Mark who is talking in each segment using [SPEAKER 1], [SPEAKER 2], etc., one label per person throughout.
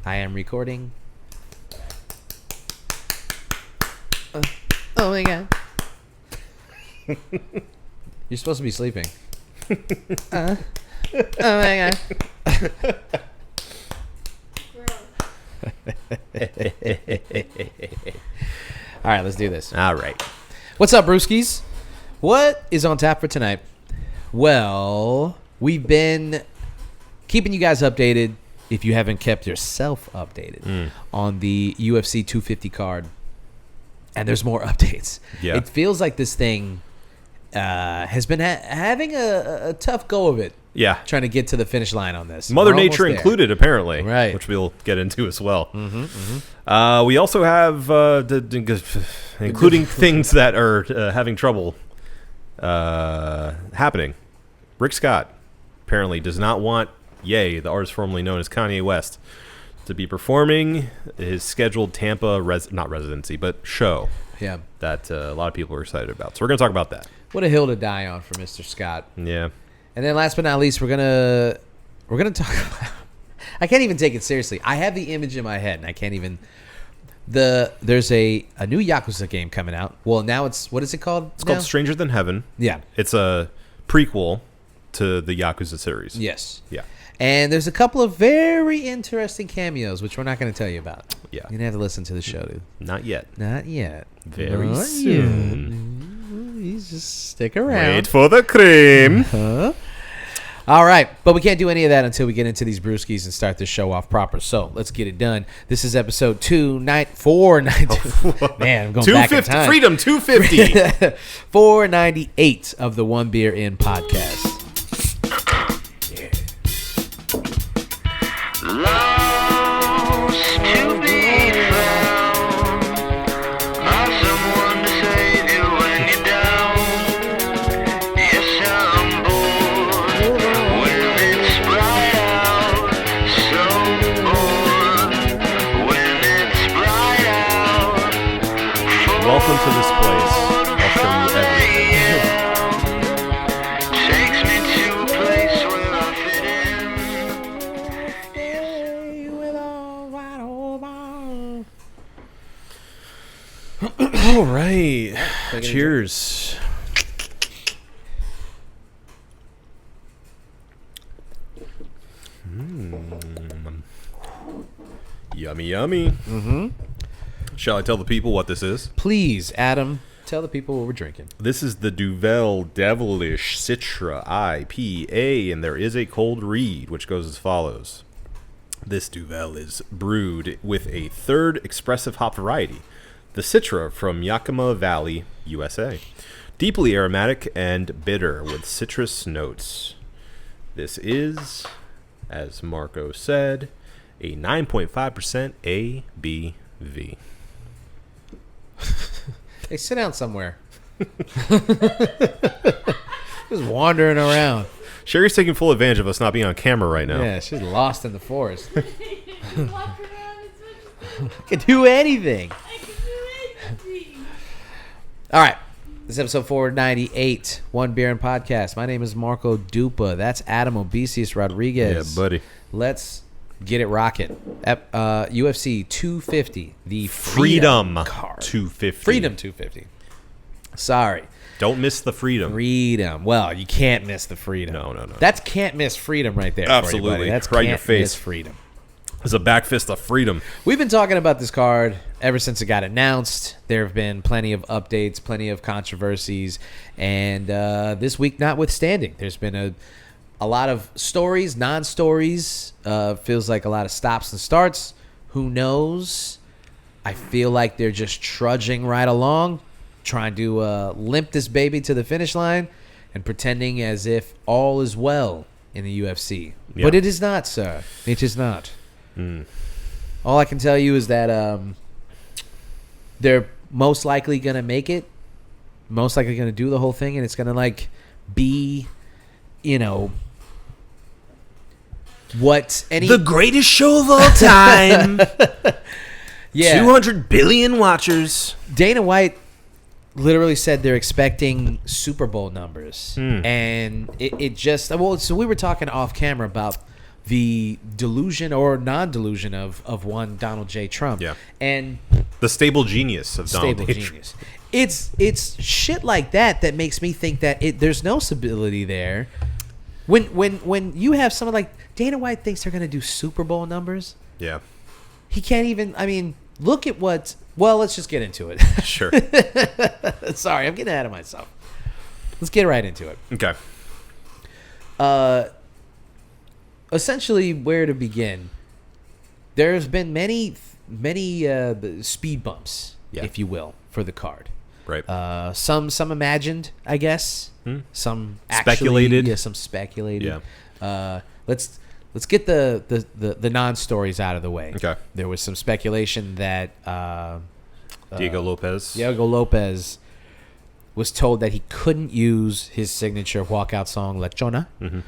[SPEAKER 1] I am recording. Oh my god. You're supposed to be sleeping. Oh my god. All right, let's do this.
[SPEAKER 2] All right.
[SPEAKER 1] What's up, brewskis? What is on tap for tonight? Well, we've been keeping you guys updated, if you haven't kept yourself updated, on the UFC 250 card. And there's more updates.
[SPEAKER 2] Yeah.
[SPEAKER 1] It feels like this thing has been having a tough go of it.
[SPEAKER 2] Yeah.
[SPEAKER 1] Trying to get to the finish line on this.
[SPEAKER 2] Mother
[SPEAKER 1] We're
[SPEAKER 2] Nature
[SPEAKER 1] almost there.
[SPEAKER 2] included, apparently.
[SPEAKER 1] Right.
[SPEAKER 2] Which we'll get into as well. We also have, including things that are having trouble happening. Rick Scott apparently does not want Ye, the artist formerly known as Kanye West, to be performing his scheduled Tampa, not residency, but show.
[SPEAKER 1] Yeah.
[SPEAKER 2] That a lot of people are excited about. So we're going to talk about that.
[SPEAKER 1] What a hill to die on for Mr. Scott.
[SPEAKER 2] Yeah.
[SPEAKER 1] And then last but not least, we're gonna talk about. I can't even take it seriously. I have the image in my head, and I can't even. There's a new Yakuza game coming out. Well, now what is it called?
[SPEAKER 2] It's called Stranger Than Heaven.
[SPEAKER 1] Yeah.
[SPEAKER 2] It's a prequel to the Yakuza series.
[SPEAKER 1] Yes.
[SPEAKER 2] Yeah.
[SPEAKER 1] And there's a couple of very interesting cameos, which we're not going to tell you about.
[SPEAKER 2] Yeah.
[SPEAKER 1] You're going to have to listen to the show, dude.
[SPEAKER 2] Not yet.
[SPEAKER 1] Not yet.
[SPEAKER 2] Very
[SPEAKER 1] Not
[SPEAKER 2] soon.
[SPEAKER 1] yet. You just stick around.
[SPEAKER 2] Wait for the cream.
[SPEAKER 1] All right, but we can't do any of that until we get into these brewskis and start this show off proper. So let's get it done. This is episode 492. Man, I'm going back in time.
[SPEAKER 2] Freedom 250.
[SPEAKER 1] 498 of the One Beer In podcast.
[SPEAKER 3] Lost to be found by someone to save you when you're down. Yes, I'm bored when it's bright out. So bored when it's bright out.
[SPEAKER 2] Welcome to this place. I'll show you everything.
[SPEAKER 3] Takes me to a place where I fit in.
[SPEAKER 2] All right. Cheers. Yummy, yummy. Shall I tell the people what this is?
[SPEAKER 1] Please, Adam, tell the people what we're drinking.
[SPEAKER 2] This is the Duvel Devilish Citra IPA, and there is a cold read, which goes as follows. This Duvel is brewed with a third expressive hop variety, the Citra from Yakima Valley, USA. Deeply aromatic and bitter with citrus notes. This is, as Marco said, a 9.5% ABV.
[SPEAKER 1] Hey, sit down somewhere. Just wandering around.
[SPEAKER 2] Sherry's taking full advantage of us not being on camera right now.
[SPEAKER 1] Yeah, she's lost in the forest.
[SPEAKER 4] Walk around as much as
[SPEAKER 1] Can do anything.
[SPEAKER 4] I can do anything.
[SPEAKER 1] All right. This is episode 498, One Beer and Podcast. My name is Marco Dupa. That's Adam Obesius Rodriguez.
[SPEAKER 2] Yeah, buddy.
[SPEAKER 1] Let's get it rocking. UFC 250, the
[SPEAKER 2] Freedom
[SPEAKER 1] card.
[SPEAKER 2] 250.
[SPEAKER 1] Freedom 250. Sorry.
[SPEAKER 2] Don't miss the freedom.
[SPEAKER 1] Freedom. Well, you can't miss the freedom.
[SPEAKER 2] No.
[SPEAKER 1] That's can't miss freedom right there.
[SPEAKER 2] Absolutely.
[SPEAKER 1] For you, buddy. That's
[SPEAKER 2] Right in
[SPEAKER 1] can't
[SPEAKER 2] your face.
[SPEAKER 1] miss freedom.
[SPEAKER 2] It's a back fist of freedom.
[SPEAKER 1] We've been talking about this card ever since it got announced. There have been plenty of updates, plenty of controversies, and this week notwithstanding, there's been a lot of stories, non-stories. Feels like a lot of stops and starts. Who knows? I feel like they're just trudging right along, trying to limp this baby to the finish line and pretending as if all is well in the UFC.
[SPEAKER 2] Yeah.
[SPEAKER 1] But it is not, sir. It is not. All I can tell you is that they're most likely going to make it, most likely going to do the whole thing, and it's going to be, what any...
[SPEAKER 2] The greatest show of all time.
[SPEAKER 1] Yeah.
[SPEAKER 2] 200 billion watchers.
[SPEAKER 1] Dana White literally said they're expecting Super Bowl numbers. And it just... Well, so we were talking off camera about the delusion or non-delusion of one Donald J. Trump.
[SPEAKER 2] Yeah.
[SPEAKER 1] And
[SPEAKER 2] The stable genius of Donald
[SPEAKER 1] stable
[SPEAKER 2] J. Trump.
[SPEAKER 1] genius. It's shit like that makes me think that there's no stability there. When you have someone like Dana White thinks they're going to do Super Bowl numbers,
[SPEAKER 2] Yeah.
[SPEAKER 1] he can't even. I mean, look at what. Well, let's just get into it.
[SPEAKER 2] Sure.
[SPEAKER 1] Sorry, I'm getting ahead of myself. Let's get right into it.
[SPEAKER 2] Okay.
[SPEAKER 1] Essentially, where to begin? There's been many speed bumps,
[SPEAKER 2] Yeah.
[SPEAKER 1] if you will, for the card.
[SPEAKER 2] Right.
[SPEAKER 1] Some imagined, I guess. Some actually,
[SPEAKER 2] Speculated.
[SPEAKER 1] Yeah, some speculated.
[SPEAKER 2] Yeah.
[SPEAKER 1] Let's get the non-stories out of the way.
[SPEAKER 2] Okay.
[SPEAKER 1] There was some speculation that
[SPEAKER 2] Diego Lopez.
[SPEAKER 1] Diego Lopez was told that he couldn't use his signature walkout song Lechona.
[SPEAKER 2] Mm-hmm.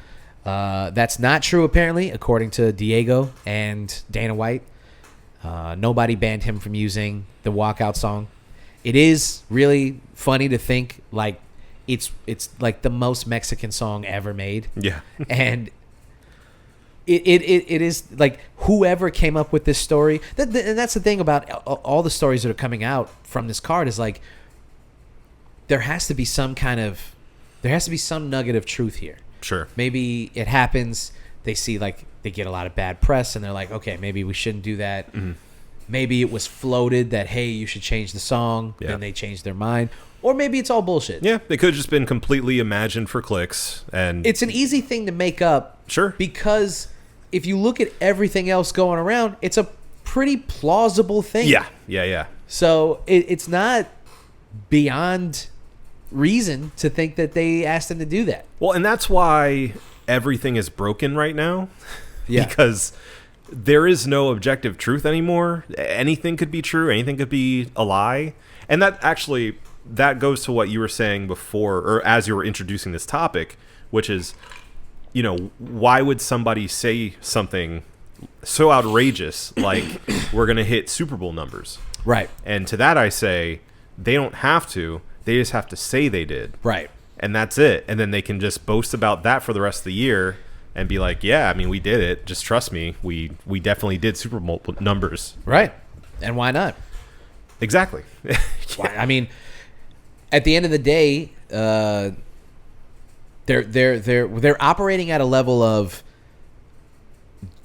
[SPEAKER 1] That's not true, apparently, according to Diego and Dana White. Nobody banned him from using the walkout song. It is really funny to think like it's like the most Mexican song ever made.
[SPEAKER 2] Yeah.
[SPEAKER 1] And it is like whoever came up with this story. And that's the thing about all the stories that are coming out from this card is like there has to be some nugget of truth here.
[SPEAKER 2] Sure.
[SPEAKER 1] Maybe it happens. They see like they get a lot of bad press, and they're like, okay, maybe we shouldn't do that.
[SPEAKER 2] Mm-hmm.
[SPEAKER 1] Maybe it was floated that hey, you should change the song.
[SPEAKER 2] Yeah.
[SPEAKER 1] Then they changed their mind, or maybe it's all bullshit.
[SPEAKER 2] Yeah, they could have just been completely imagined for clicks, and
[SPEAKER 1] It's an easy thing to make up.
[SPEAKER 2] Sure.
[SPEAKER 1] Because if you look at everything else going around, it's a pretty plausible thing.
[SPEAKER 2] yeah.
[SPEAKER 1] So it's not beyond reason to think that they asked him to do that.
[SPEAKER 2] Well, and that's why everything is broken right now.
[SPEAKER 1] Yeah.
[SPEAKER 2] Because there is no objective truth anymore. Anything could be true. Anything could be a lie. And that goes to what you were saying before, or as you were introducing this topic, which is, why would somebody say something so outrageous like we're going to hit Super Bowl numbers?
[SPEAKER 1] Right.
[SPEAKER 2] And to that I say, they don't have to. They just have to say they did.
[SPEAKER 1] Right.
[SPEAKER 2] And that's it. And then they can just boast about that for the rest of the year and be like, yeah, I mean, we did it. Just trust me. We definitely did Super Bowl numbers.
[SPEAKER 1] Right. And why not?
[SPEAKER 2] Exactly.
[SPEAKER 1] Why? I mean, at the end of the day, they're operating at a level of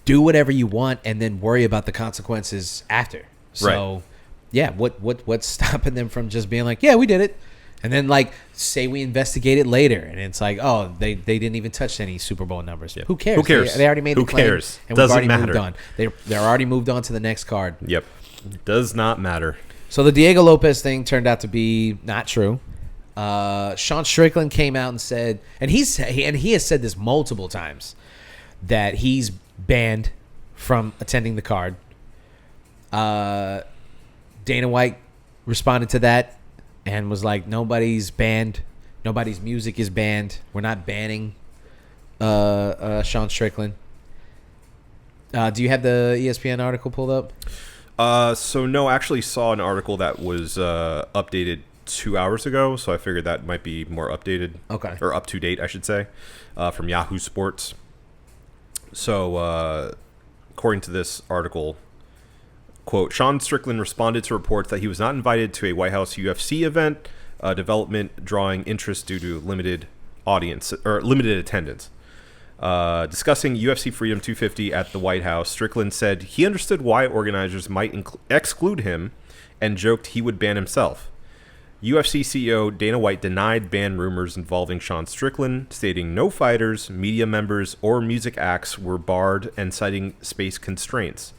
[SPEAKER 1] do whatever you want and then worry about the consequences after. So,
[SPEAKER 2] Right.
[SPEAKER 1] Yeah, what's stopping them from just being like, yeah, we did it, and then like say we investigate it later, and it's like, oh, they didn't even touch any Super Bowl numbers.
[SPEAKER 2] Yeah.
[SPEAKER 1] Who cares?
[SPEAKER 2] Who cares?
[SPEAKER 1] They already made
[SPEAKER 2] Who
[SPEAKER 1] the claim,
[SPEAKER 2] cares?
[SPEAKER 1] and
[SPEAKER 2] Doesn't
[SPEAKER 1] we've already moved
[SPEAKER 2] matter.
[SPEAKER 1] on. They're already moved on to the next card.
[SPEAKER 2] Yep. Does not matter.
[SPEAKER 1] So the Diego Lopez thing turned out to be not true. Sean Strickland came out and said, and he has said this multiple times, that he's banned from attending the card. Dana White responded to that and was like, nobody's banned. Nobody's music is banned. We're not banning Sean Strickland. Do you have the ESPN article pulled up?
[SPEAKER 2] So no, I actually saw an article that was updated 2 hours ago, so I figured that might be more updated.
[SPEAKER 1] Okay.
[SPEAKER 2] Or up to date, I should say, from Yahoo Sports. So, according to this article, quote, Sean Strickland responded to reports that he was not invited to a White House UFC event, development drawing interest due to limited attendance. Discussing UFC Freedom 250 at the White House, Strickland said he understood why organizers might exclude him and joked he would ban himself. UFC CEO Dana White denied ban rumors involving Sean Strickland, stating no fighters, media members, or music acts were barred and citing space constraints.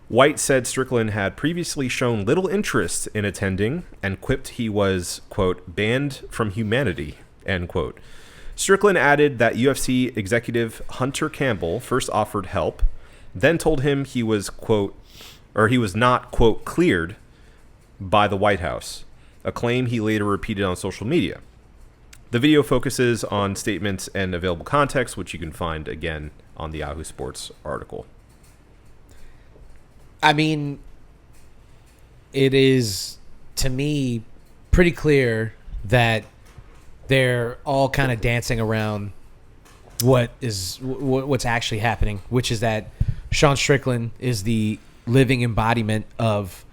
[SPEAKER 2] White said Strickland had previously shown little interest in attending and quipped he was, quote, banned from humanity, end quote. Strickland added that UFC executive Hunter Campbell first offered help, then told him he was, quote, or he was not, quote, cleared by the White House, a claim he later repeated on social media. The video focuses on statements and available context, which you can find again on the Yahoo Sports article.
[SPEAKER 1] I mean, it is, to me, pretty clear that they're all kind of dancing around what's actually happening, which is that Sean Strickland is the living embodiment of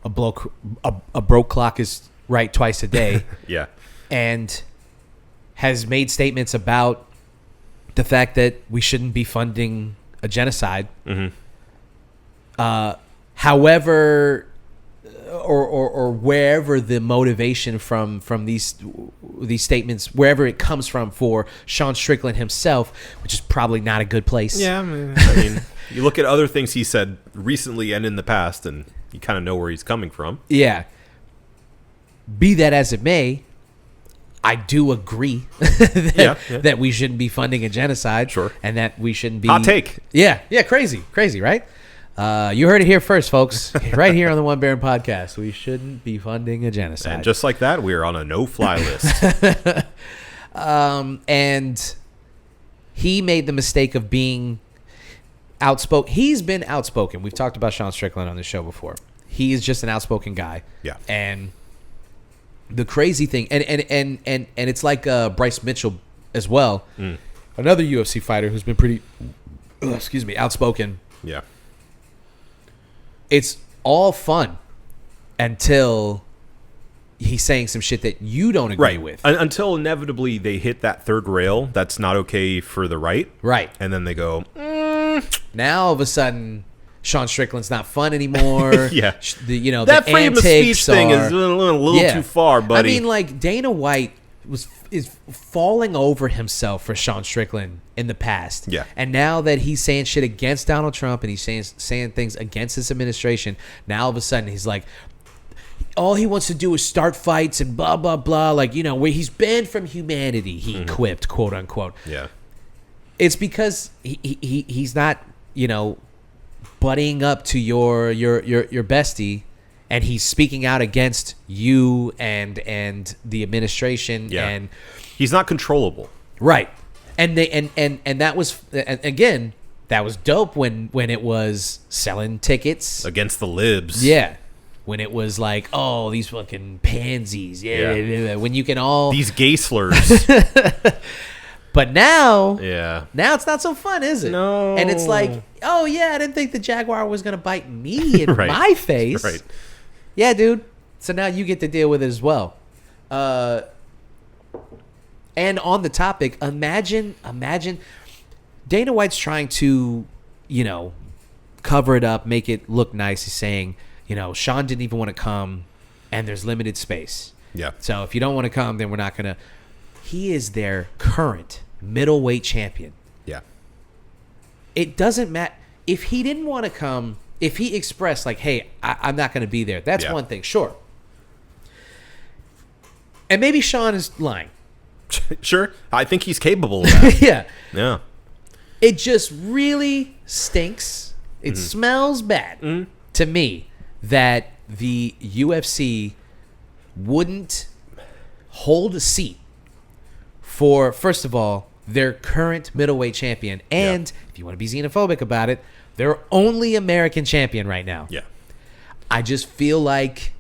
[SPEAKER 1] a broke clock is right twice a day.
[SPEAKER 2] Yeah.
[SPEAKER 1] And has made statements about the fact that we shouldn't be funding a genocide. However, or wherever the motivation from these statements, wherever it comes from for Sean Strickland himself, which is probably not a good place.
[SPEAKER 2] Yeah, I mean, you look at other things he said recently and in the past, and you kind of know where he's coming from.
[SPEAKER 1] Yeah. Be that as it may, I do agree that we shouldn't be funding a genocide.
[SPEAKER 2] Sure.
[SPEAKER 1] And that we shouldn't be...
[SPEAKER 2] Hot take.
[SPEAKER 1] Yeah, crazy, right? You heard it here first, folks. Right here on the One Baron podcast. We shouldn't be funding a genocide.
[SPEAKER 2] And just like that, we are on a no-fly list.
[SPEAKER 1] And he made the mistake of being outspoken. He's been outspoken. We've talked about Sean Strickland on the show before. He is just an outspoken guy.
[SPEAKER 2] Yeah.
[SPEAKER 1] And the crazy thing, and it's like Bryce Mitchell as well, another UFC fighter who's been pretty, outspoken.
[SPEAKER 2] Yeah.
[SPEAKER 1] It's all fun until he's saying some shit that you don't agree with.
[SPEAKER 2] Until inevitably they hit that third rail that's not okay for the right.
[SPEAKER 1] Right.
[SPEAKER 2] And then they go,
[SPEAKER 1] Now all of a sudden, Sean Strickland's not fun anymore.
[SPEAKER 2] Yeah.
[SPEAKER 1] The
[SPEAKER 2] that
[SPEAKER 1] the
[SPEAKER 2] freedom of speech thing is a little too far, buddy.
[SPEAKER 1] I mean, like, Dana White is falling over himself for Sean Strickland in the past.
[SPEAKER 2] Yeah.
[SPEAKER 1] And now that he's saying shit against Donald Trump and he's saying things against this administration, now all of a sudden he's like, all he wants to do is start fights and blah, blah, blah. Like, where he's banned from humanity, he quipped, quote unquote.
[SPEAKER 2] Yeah.
[SPEAKER 1] It's because he's not, buddying up to your bestie, and he's speaking out against you and the administration.
[SPEAKER 2] Yeah.
[SPEAKER 1] And
[SPEAKER 2] he's not controllable.
[SPEAKER 1] Right. And they and that was, and again, that was dope when it was selling tickets
[SPEAKER 2] Against the libs.
[SPEAKER 1] Yeah. When it was like, oh, these fucking pansies. Yeah. When you can all
[SPEAKER 2] These gay slurs.
[SPEAKER 1] But now
[SPEAKER 2] now
[SPEAKER 1] it's not so fun, is it?
[SPEAKER 2] No.
[SPEAKER 1] And it's like, oh yeah, I didn't think the Jaguar was gonna bite me in
[SPEAKER 2] Right.
[SPEAKER 1] my face.
[SPEAKER 2] Right.
[SPEAKER 1] Yeah, dude. So now you get to deal with it as well. And on the topic, imagine Dana White's trying to, cover it up, make it look nice. He's saying, Sean didn't even want to come, and there's limited space.
[SPEAKER 2] Yeah.
[SPEAKER 1] So if you don't want to come, then we're not gonna. He is their current middleweight champion.
[SPEAKER 2] Yeah.
[SPEAKER 1] It doesn't matter if he didn't want to come. If he expressed like, "Hey, I'm not going to be there," that's one thing, sure. And maybe Sean is lying.
[SPEAKER 2] Sure. I think he's capable of that.
[SPEAKER 1] Yeah.
[SPEAKER 2] Yeah.
[SPEAKER 1] It just really stinks. It smells bad to me that the UFC wouldn't hold a seat for, first of all, their current middleweight champion. And if you want to be xenophobic about it, their only American champion right now.
[SPEAKER 2] Yeah.
[SPEAKER 1] I just feel like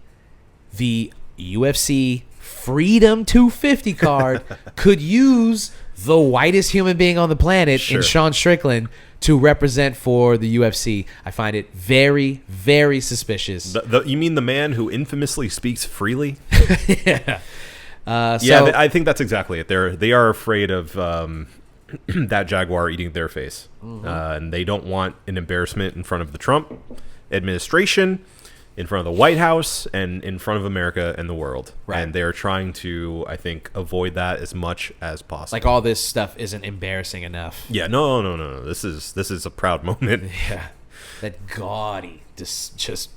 [SPEAKER 1] the UFC Freedom 250 card could use the whitest human being on the planet in Sean Strickland to represent for the UFC. I find it very, very suspicious.
[SPEAKER 2] You mean the man who infamously speaks freely?
[SPEAKER 1] Yeah.
[SPEAKER 2] I think that's exactly it. They are afraid of that Jaguar eating their face, and they don't want an embarrassment in front of the Trump administration, in front of the White House, and in front of America and the world.
[SPEAKER 1] Right.
[SPEAKER 2] And they are trying to, I think, avoid that as much as possible.
[SPEAKER 1] Like, all this stuff isn't embarrassing enough.
[SPEAKER 2] Yeah, no. This is a proud moment.
[SPEAKER 1] Yeah, that gaudy, just.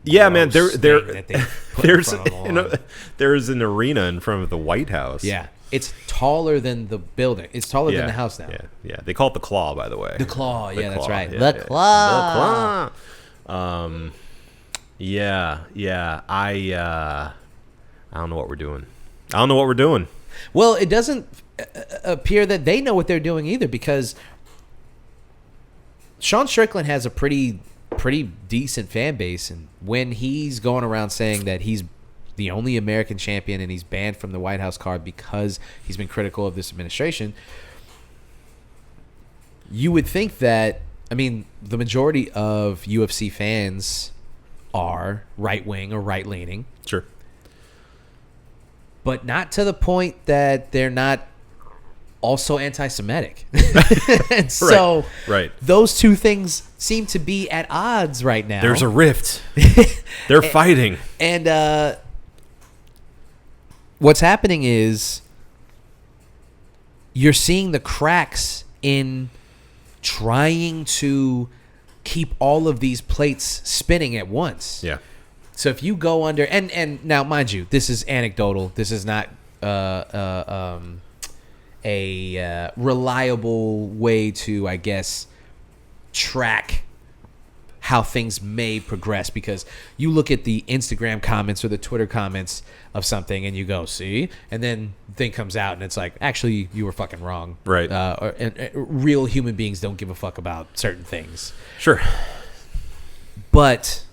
[SPEAKER 2] Yeah, man.
[SPEAKER 1] gross
[SPEAKER 2] There,
[SPEAKER 1] thing that they put in front of the lawn.
[SPEAKER 2] there's an arena in front of the White House.
[SPEAKER 1] Yeah, it's taller than the building. It's taller than the house now.
[SPEAKER 2] Yeah. They call it the Claw, by the way.
[SPEAKER 1] The Claw.
[SPEAKER 2] The
[SPEAKER 1] That's
[SPEAKER 2] Claw,
[SPEAKER 1] right.
[SPEAKER 2] yeah,
[SPEAKER 1] The
[SPEAKER 2] yeah.
[SPEAKER 1] Claw.
[SPEAKER 2] The Claw. Yeah. I don't know what we're doing.
[SPEAKER 1] Well, it doesn't appear that they know what they're doing either, because Sean Strickland has a pretty decent fan base, and when he's going around saying that he's the only American champion and he's banned from the White House card because he's been critical of this administration, you would think that, I mean, the majority of UFC fans are right-wing or right-leaning,
[SPEAKER 2] Sure.
[SPEAKER 1] but not to the point that they're not also anti-Semitic. And so
[SPEAKER 2] Right.
[SPEAKER 1] those two things seem to be at odds right now.
[SPEAKER 2] There's a rift. They're fighting.
[SPEAKER 1] And what's happening is you're seeing the cracks in trying to keep all of these plates spinning at once.
[SPEAKER 2] Yeah.
[SPEAKER 1] So if you go under, and now mind you, this is anecdotal. This is not a reliable way to, I guess, track how things may progress, because you look at the Instagram comments or the Twitter comments of something and you go, see, and then the thing comes out and it's like, actually, you were fucking wrong.
[SPEAKER 2] Right.
[SPEAKER 1] And real human beings don't give a fuck about certain things.
[SPEAKER 2] Sure.
[SPEAKER 1] But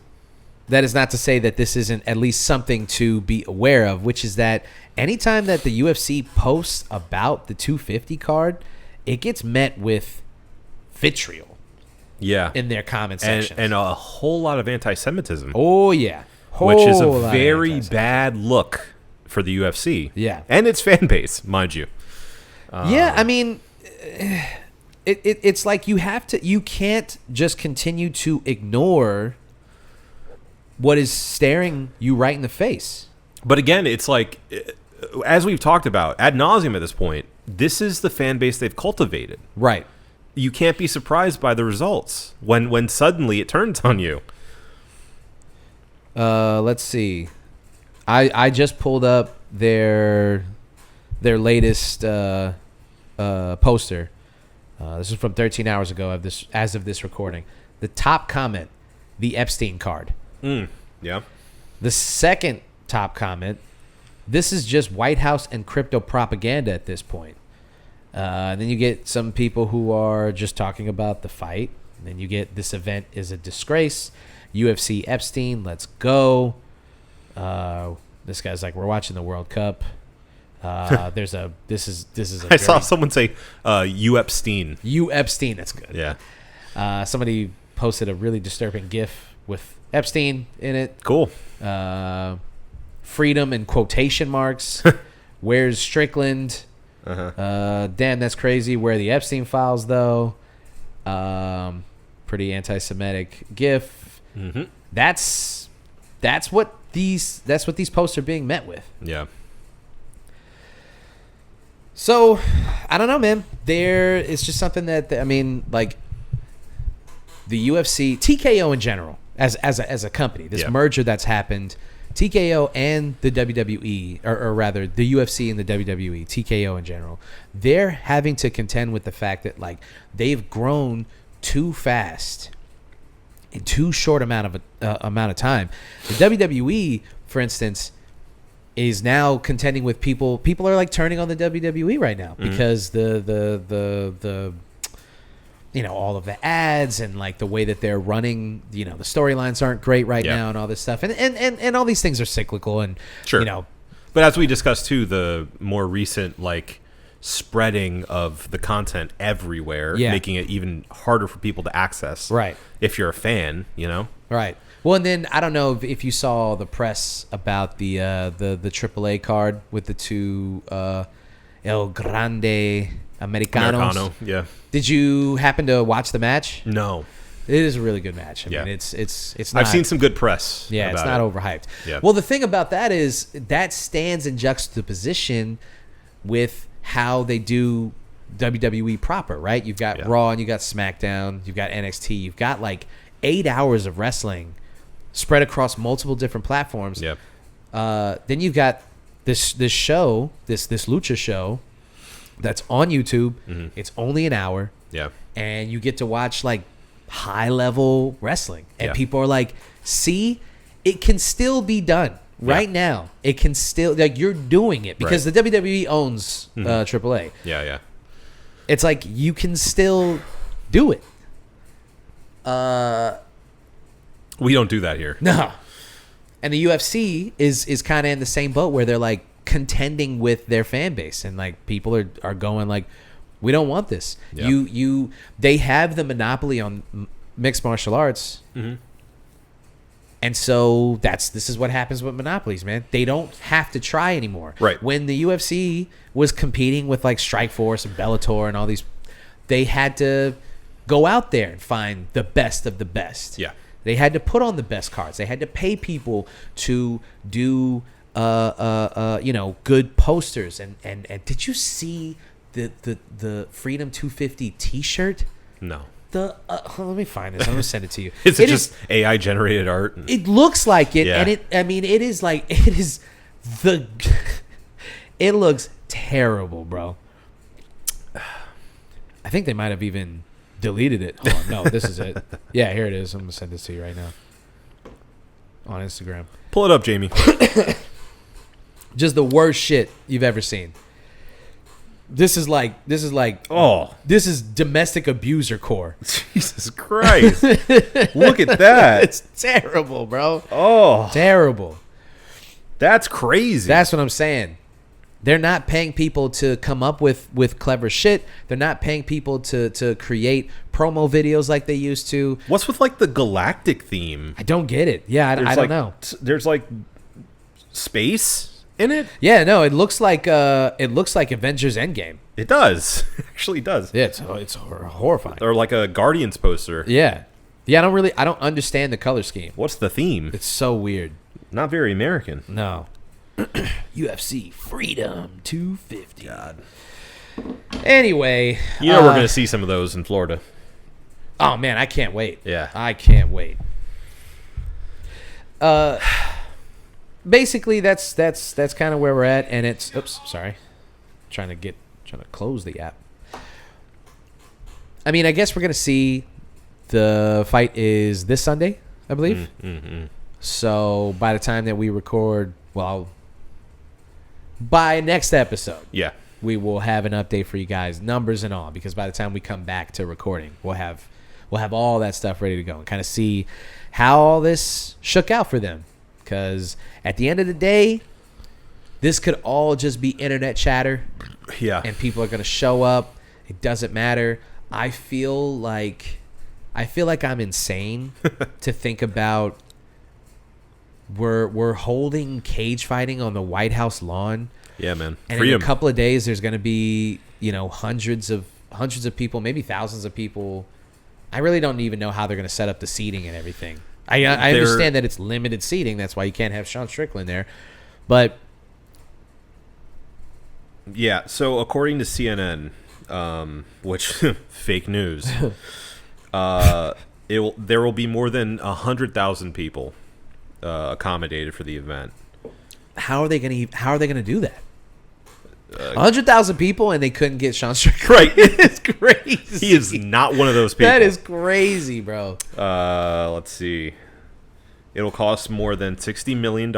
[SPEAKER 1] that is not to say that this isn't at least something to be aware of, which is that anytime that the UFC posts about the 250 card, it gets met with vitriol
[SPEAKER 2] Yeah.
[SPEAKER 1] in their comment sections.
[SPEAKER 2] And a whole lot of anti-Semitism,
[SPEAKER 1] oh, yeah.
[SPEAKER 2] which is a
[SPEAKER 1] Whole lot of
[SPEAKER 2] very
[SPEAKER 1] anti-Semitism.
[SPEAKER 2] bad look for the UFC.
[SPEAKER 1] Yeah.
[SPEAKER 2] And its fan base, mind you.
[SPEAKER 1] Yeah, I mean, it's like you can't just continue to ignore what is staring you right in the face.
[SPEAKER 2] But again, it's like, as we've talked about ad nauseum at this point, this is the fan base they've cultivated.
[SPEAKER 1] Right.
[SPEAKER 2] You can't be surprised by the results when suddenly it turns on you.
[SPEAKER 1] Let's see. I just pulled up their latest poster. This is from 13 hours ago as of this recording. The top comment, the Epstein card.
[SPEAKER 2] Yeah.
[SPEAKER 1] The second top comment, this is just White House and crypto propaganda at this point. And then you get some people who are just talking about the fight. And then you get, this event is a disgrace. UFC Epstein, let's go. This guy's like, we're watching the World Cup. This is a
[SPEAKER 2] I saw someone say, "You Epstein."
[SPEAKER 1] You Epstein, that's good.
[SPEAKER 2] Yeah.
[SPEAKER 1] Somebody posted a really disturbing GIF with Epstein in it.
[SPEAKER 2] Cool.
[SPEAKER 1] Freedom in quotation marks. Where's Strickland? Damn, that's crazy. Where are the Epstein files, though? Pretty anti-Semitic GIF.
[SPEAKER 2] Mm-hmm.
[SPEAKER 1] That's what these posts are being met with.
[SPEAKER 2] Yeah.
[SPEAKER 1] So, I don't know, man. It's just something that, I mean, like, the UFC, TKO in general, as a company, this merger that's happened, TKO and the WWE, or rather, the UFC and the WWE, TKO in general, they're having to contend with the fact that, like, they've grown too fast in too short amount of time. The WWE, for instance, is now contending with people. People are like turning on the WWE right now because the all of the ads and like the way that they're running, the storylines aren't great right now and all this stuff. And all these things are cyclical and
[SPEAKER 2] Sure. But as we discussed too, the more recent like spreading of the content everywhere, making it even harder for people to access.
[SPEAKER 1] Right.
[SPEAKER 2] If you're a fan,
[SPEAKER 1] Right. Well, and then I don't know if you saw the press about the AAA card with the two El Grande Americanos.
[SPEAKER 2] Americano, yeah.
[SPEAKER 1] Did you happen to watch the match?
[SPEAKER 2] No.
[SPEAKER 1] It is a really good match. I mean, it's not.
[SPEAKER 2] I've seen some good press.
[SPEAKER 1] Yeah, it's not overhyped.
[SPEAKER 2] Yeah.
[SPEAKER 1] Well, the thing about that is that stands in juxtaposition with how they do WWE proper, right? You've got Raw and you got SmackDown, you've got NXT, you've got like 8 hours of wrestling spread across multiple different platforms.
[SPEAKER 2] Yeah.
[SPEAKER 1] Then you've got this show, this Lucha show that's on YouTube. It's only an hour.
[SPEAKER 2] Yeah.
[SPEAKER 1] And you get to watch like high level wrestling. And people are like, see, it can still be done right now. It can still, like, you're doing it because the WWE owns AAA.
[SPEAKER 2] Yeah, yeah.
[SPEAKER 1] It's like you can still do it.
[SPEAKER 2] We don't do that here.
[SPEAKER 1] No. And the UFC is kind of in the same boat where they're like contending with their fan base and like people are going like, We don't want this.
[SPEAKER 2] Yep.
[SPEAKER 1] They have the monopoly on mixed martial arts.
[SPEAKER 2] Mm-hmm.
[SPEAKER 1] And so this is what happens with monopolies, man. They don't have to try anymore.
[SPEAKER 2] Right.
[SPEAKER 1] When the UFC was competing with like Strikeforce and Bellator and all these, they had to go out there and find the best of the best.
[SPEAKER 2] Yeah.
[SPEAKER 1] They had to put on the best cards. They had to pay people to do good posters. And did you see the Freedom 250 T-shirt?
[SPEAKER 2] No.
[SPEAKER 1] Let me find this. I'm gonna send it to you.
[SPEAKER 2] Is it just AI generated art?
[SPEAKER 1] It looks like it,
[SPEAKER 2] Yeah.
[SPEAKER 1] and it is like it is the. It looks terrible, bro. I think they might have even deleted it. Hold on, no, this is it. Yeah, here it is. I'm gonna send this to you right now on Instagram.
[SPEAKER 2] Pull it up, Jamie.
[SPEAKER 1] Just the worst shit you've ever seen. This is domestic abuser core.
[SPEAKER 2] Jesus Christ. Look at that.
[SPEAKER 1] It's terrible, bro.
[SPEAKER 2] Oh,
[SPEAKER 1] Terrible.
[SPEAKER 2] that's crazy.
[SPEAKER 1] That's what I'm saying. They're not paying people to come up with clever shit. They're not paying people to create promo videos like they used to.
[SPEAKER 2] What's with like the galactic theme?
[SPEAKER 1] I don't get it. Yeah, I don't know.
[SPEAKER 2] There's like space in it.
[SPEAKER 1] Yeah, no, it looks like Avengers Endgame.
[SPEAKER 2] It does. It actually does.
[SPEAKER 1] Yeah, it's horrifying.
[SPEAKER 2] Or like a Guardians poster.
[SPEAKER 1] Yeah. I don't understand the color scheme.
[SPEAKER 2] What's the theme?
[SPEAKER 1] It's so weird.
[SPEAKER 2] Not very American.
[SPEAKER 1] No. UFC Freedom 250.
[SPEAKER 2] God.
[SPEAKER 1] Anyway,
[SPEAKER 2] You know we're gonna see some of those in Florida.
[SPEAKER 1] Oh man, I can't wait.
[SPEAKER 2] Yeah.
[SPEAKER 1] I can't wait. Basically that's kind of where we're at, and it's trying to close the app. I mean, I guess we're gonna see the fight is this Sunday, I believe.
[SPEAKER 2] Mm-hmm.
[SPEAKER 1] So by the time that we record, well, by next episode,
[SPEAKER 2] Yeah.
[SPEAKER 1] we will have an update for you guys, numbers and all, because by the time we come back to recording, we'll have all that stuff ready to go and kind of see how all this shook out for them. Because at the end of the day, this could all just be internet chatter,
[SPEAKER 2] Yeah.
[SPEAKER 1] and people are going to show up. It doesn't matter. I feel like I'm insane to think about we're holding cage fighting on the White House lawn.
[SPEAKER 2] Yeah, man.
[SPEAKER 1] And
[SPEAKER 2] Freedom.
[SPEAKER 1] in a couple of days, there's going to be, hundreds of people, maybe thousands of people. I really don't even know how they're going to set up the seating and everything. I understand that it's limited seating. That's why you can't have Sean Strickland there. But
[SPEAKER 2] Yeah. So according to CNN, which fake news, there will be more than 100,000 people accommodated for the event.
[SPEAKER 1] how are they going to do that? 100,000 people and they couldn't get Sean Strickland.
[SPEAKER 2] Right.
[SPEAKER 1] It's crazy.
[SPEAKER 2] He is not one of those people.
[SPEAKER 1] That is crazy, bro.
[SPEAKER 2] Let's see. It'll cost more than $60 million.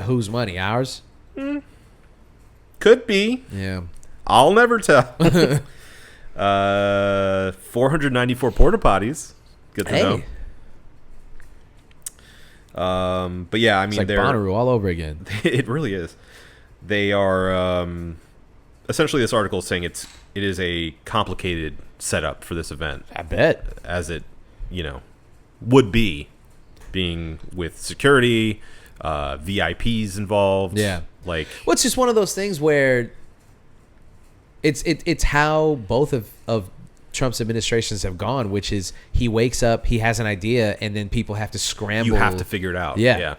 [SPEAKER 1] Whose money? Ours?
[SPEAKER 2] Could be.
[SPEAKER 1] Yeah.
[SPEAKER 2] I'll never tell. 494 porta potties. Good to know. But yeah, I mean,
[SPEAKER 1] It's like
[SPEAKER 2] they're
[SPEAKER 1] Bonnaroo all over again.
[SPEAKER 2] it really is. They are essentially, this article is saying it is a complicated setup for this event,
[SPEAKER 1] I bet.
[SPEAKER 2] as it would be, being with security, VIPs involved.
[SPEAKER 1] Yeah.
[SPEAKER 2] Like,
[SPEAKER 1] Well, it's just one of those things where it's how both of Trump's administrations have gone, which is he wakes up, he has an idea, and then people have to scramble.
[SPEAKER 2] you have to figure it out.
[SPEAKER 1] Yeah.
[SPEAKER 2] Yeah.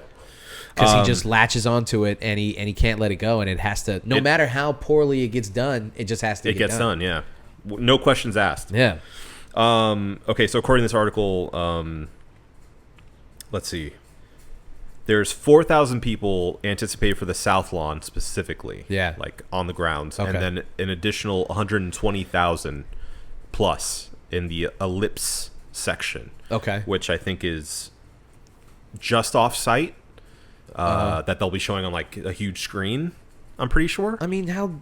[SPEAKER 1] Because he just latches onto it and he can't let it go, and it has to. No matter how poorly it gets done, it just has to.
[SPEAKER 2] It gets done. Yeah. No questions asked.
[SPEAKER 1] Yeah.
[SPEAKER 2] Okay, so according to this article, let's see. There's 4,000 people anticipated for the South Lawn specifically.
[SPEAKER 1] Yeah.
[SPEAKER 2] Like on the grounds.
[SPEAKER 1] Okay.
[SPEAKER 2] And then an additional 120,000 plus in the ellipse section.
[SPEAKER 1] Okay.
[SPEAKER 2] Which I think is just off site. That they'll be showing on like a huge screen, I'm pretty sure.
[SPEAKER 1] I mean, how?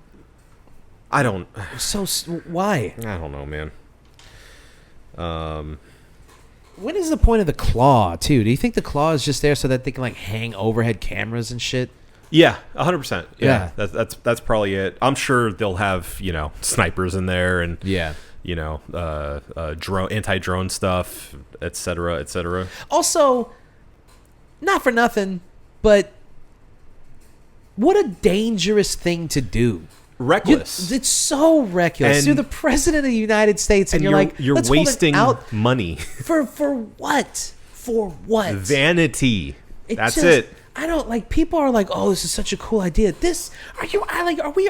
[SPEAKER 2] I don't
[SPEAKER 1] Why?
[SPEAKER 2] know, man.
[SPEAKER 1] What is the point of the claw, too? Do you think the claw is just there so that they can like hang overhead cameras and shit?
[SPEAKER 2] Yeah, 100%.
[SPEAKER 1] Yeah.
[SPEAKER 2] That's probably it. I'm sure they'll have, snipers in there and
[SPEAKER 1] Yeah.
[SPEAKER 2] drone, anti-drone stuff, et cetera, et cetera.
[SPEAKER 1] Also, not for nothing, but what a dangerous thing to do.
[SPEAKER 2] Reckless.
[SPEAKER 1] It's so reckless.
[SPEAKER 2] And-
[SPEAKER 1] You're the president of the United States, and,
[SPEAKER 2] and
[SPEAKER 1] you're like,
[SPEAKER 2] you're
[SPEAKER 1] let's hold it
[SPEAKER 2] wasting
[SPEAKER 1] out
[SPEAKER 2] money.
[SPEAKER 1] for what? For what?
[SPEAKER 2] Vanity. That's
[SPEAKER 1] just-
[SPEAKER 2] it.
[SPEAKER 1] I don't like. People are like, "Oh, this is such a cool idea." Are we?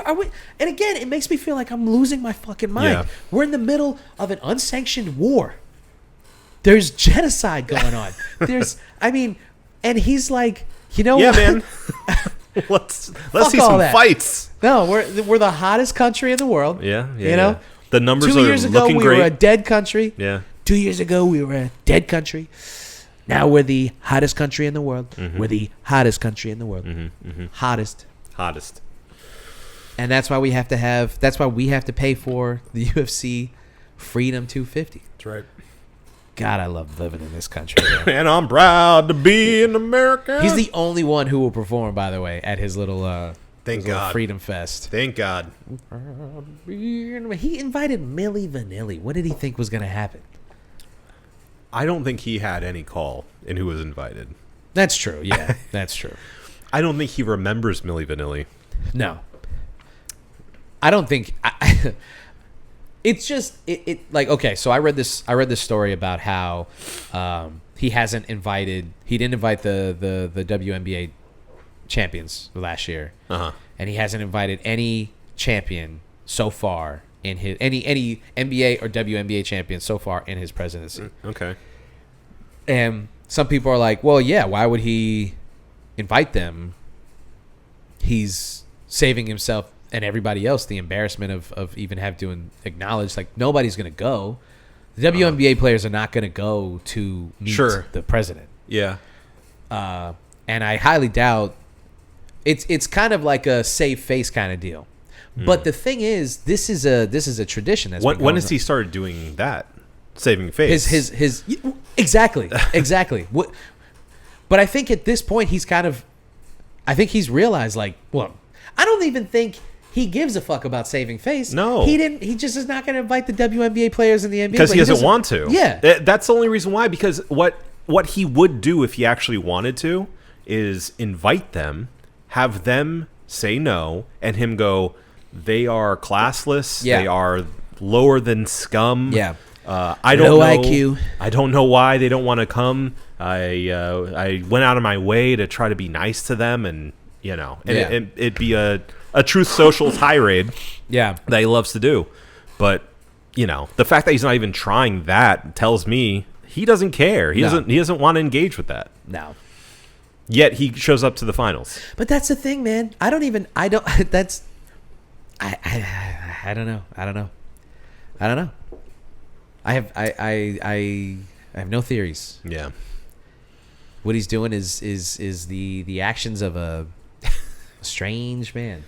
[SPEAKER 1] And again, it makes me feel like I'm losing my fucking mind.
[SPEAKER 2] Yeah.
[SPEAKER 1] We're in the middle of an unsanctioned war. There's genocide going on. And he's like,
[SPEAKER 2] Yeah,
[SPEAKER 1] what?
[SPEAKER 2] man. let's see
[SPEAKER 1] all
[SPEAKER 2] some
[SPEAKER 1] that.
[SPEAKER 2] fights.
[SPEAKER 1] No, we're the hottest country in the world.
[SPEAKER 2] Yeah.
[SPEAKER 1] You know?
[SPEAKER 2] The numbers
[SPEAKER 1] 2
[SPEAKER 2] are
[SPEAKER 1] years ago,
[SPEAKER 2] looking
[SPEAKER 1] we
[SPEAKER 2] great.
[SPEAKER 1] were a dead country.
[SPEAKER 2] Yeah.
[SPEAKER 1] 2 years ago, we were a dead country. Now we're the hottest country in the world. We're the hottest country in the world. Hottest. And that's why we have to pay for the UFC Freedom 250.
[SPEAKER 2] That's right.
[SPEAKER 1] God, I love living in this country. man.
[SPEAKER 2] And I'm proud to be an American.
[SPEAKER 1] He's the only one who will perform, by the way, at his little
[SPEAKER 2] Thank
[SPEAKER 1] his little
[SPEAKER 2] God.
[SPEAKER 1] Freedom Fest.
[SPEAKER 2] Thank God.
[SPEAKER 1] He invited Milli Vanilli. What did he think was going to happen?
[SPEAKER 2] I don't think he had any call in who was invited.
[SPEAKER 1] That's true. Yeah, that's true.
[SPEAKER 2] I don't think he remembers Milli Vanilli.
[SPEAKER 1] No, I don't think. It's just it like okay. So I read this story about how he didn't invite the WNBA champions last year, and he hasn't invited any champion so far in his any NBA or WNBA champion so far in his presidency.
[SPEAKER 2] Okay.
[SPEAKER 1] And some people are like, well, yeah, why would he invite them? He's saving himself and everybody else the embarrassment of even have to acknowledge, like, nobody's going to go. The WNBA players are not going to go to meet the president.
[SPEAKER 2] Yeah.
[SPEAKER 1] And I highly doubt it's kind of like a save face kind of deal. But the thing is, this is a tradition that's
[SPEAKER 2] When has he started doing that? Saving face.
[SPEAKER 1] His exactly. What? But I think at this point I think he's realized, like, well, I don't even think he gives a fuck about saving face.
[SPEAKER 2] No,
[SPEAKER 1] he didn't. He just is not going to invite the WNBA players in the NBA
[SPEAKER 2] because he doesn't want to.
[SPEAKER 1] Yeah,
[SPEAKER 2] that's the only reason why. Because what he would do if he actually wanted to is invite them, have them say no, and him go, they are classless.
[SPEAKER 1] Yeah.
[SPEAKER 2] They are lower than scum.
[SPEAKER 1] Yeah.
[SPEAKER 2] I don't
[SPEAKER 1] Low
[SPEAKER 2] know.
[SPEAKER 1] IQ.
[SPEAKER 2] I don't know why they don't want to come. I went out of my way to try to be nice to them, and it'd be a Truth Social tirade.
[SPEAKER 1] Yeah,
[SPEAKER 2] that he loves to do. But the fact that he's not even trying that tells me he doesn't care. He doesn't want to engage with that.
[SPEAKER 1] No.
[SPEAKER 2] Yet he shows up to the finals.
[SPEAKER 1] But that's the thing, man. I don't know. I have no theories.
[SPEAKER 2] Yeah.
[SPEAKER 1] What he's doing is the actions of a strange man.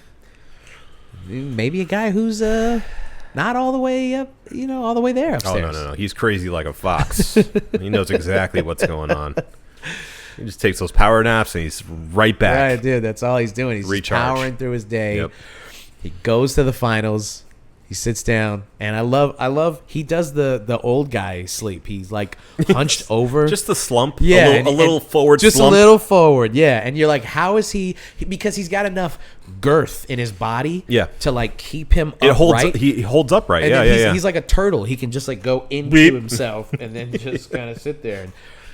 [SPEAKER 1] Maybe a guy who's not all the way up, all the way there upstairs.
[SPEAKER 2] Oh no. He's crazy like a fox. He knows exactly what's going on. He just takes those power naps and he's right back.
[SPEAKER 1] Right, dude. That's all he's doing. He's just
[SPEAKER 2] Recharge.
[SPEAKER 1] powering through his day.
[SPEAKER 2] Yep.
[SPEAKER 1] He goes to the finals. He sits down, and I love. He does the old guy sleep. He's like hunched over,
[SPEAKER 2] Just the slump.
[SPEAKER 1] yeah,
[SPEAKER 2] A little forward
[SPEAKER 1] just
[SPEAKER 2] slump.
[SPEAKER 1] a little forward, yeah. And you're like, how is he? Because he's got enough girth in his body,
[SPEAKER 2] Yeah.
[SPEAKER 1] to like keep him
[SPEAKER 2] It holds.
[SPEAKER 1] upright.
[SPEAKER 2] He holds upright.
[SPEAKER 1] And
[SPEAKER 2] Yeah,
[SPEAKER 1] then
[SPEAKER 2] yeah.
[SPEAKER 1] he's like a turtle. He can just like go into
[SPEAKER 2] Beep.
[SPEAKER 1] himself and then just kind of sit there,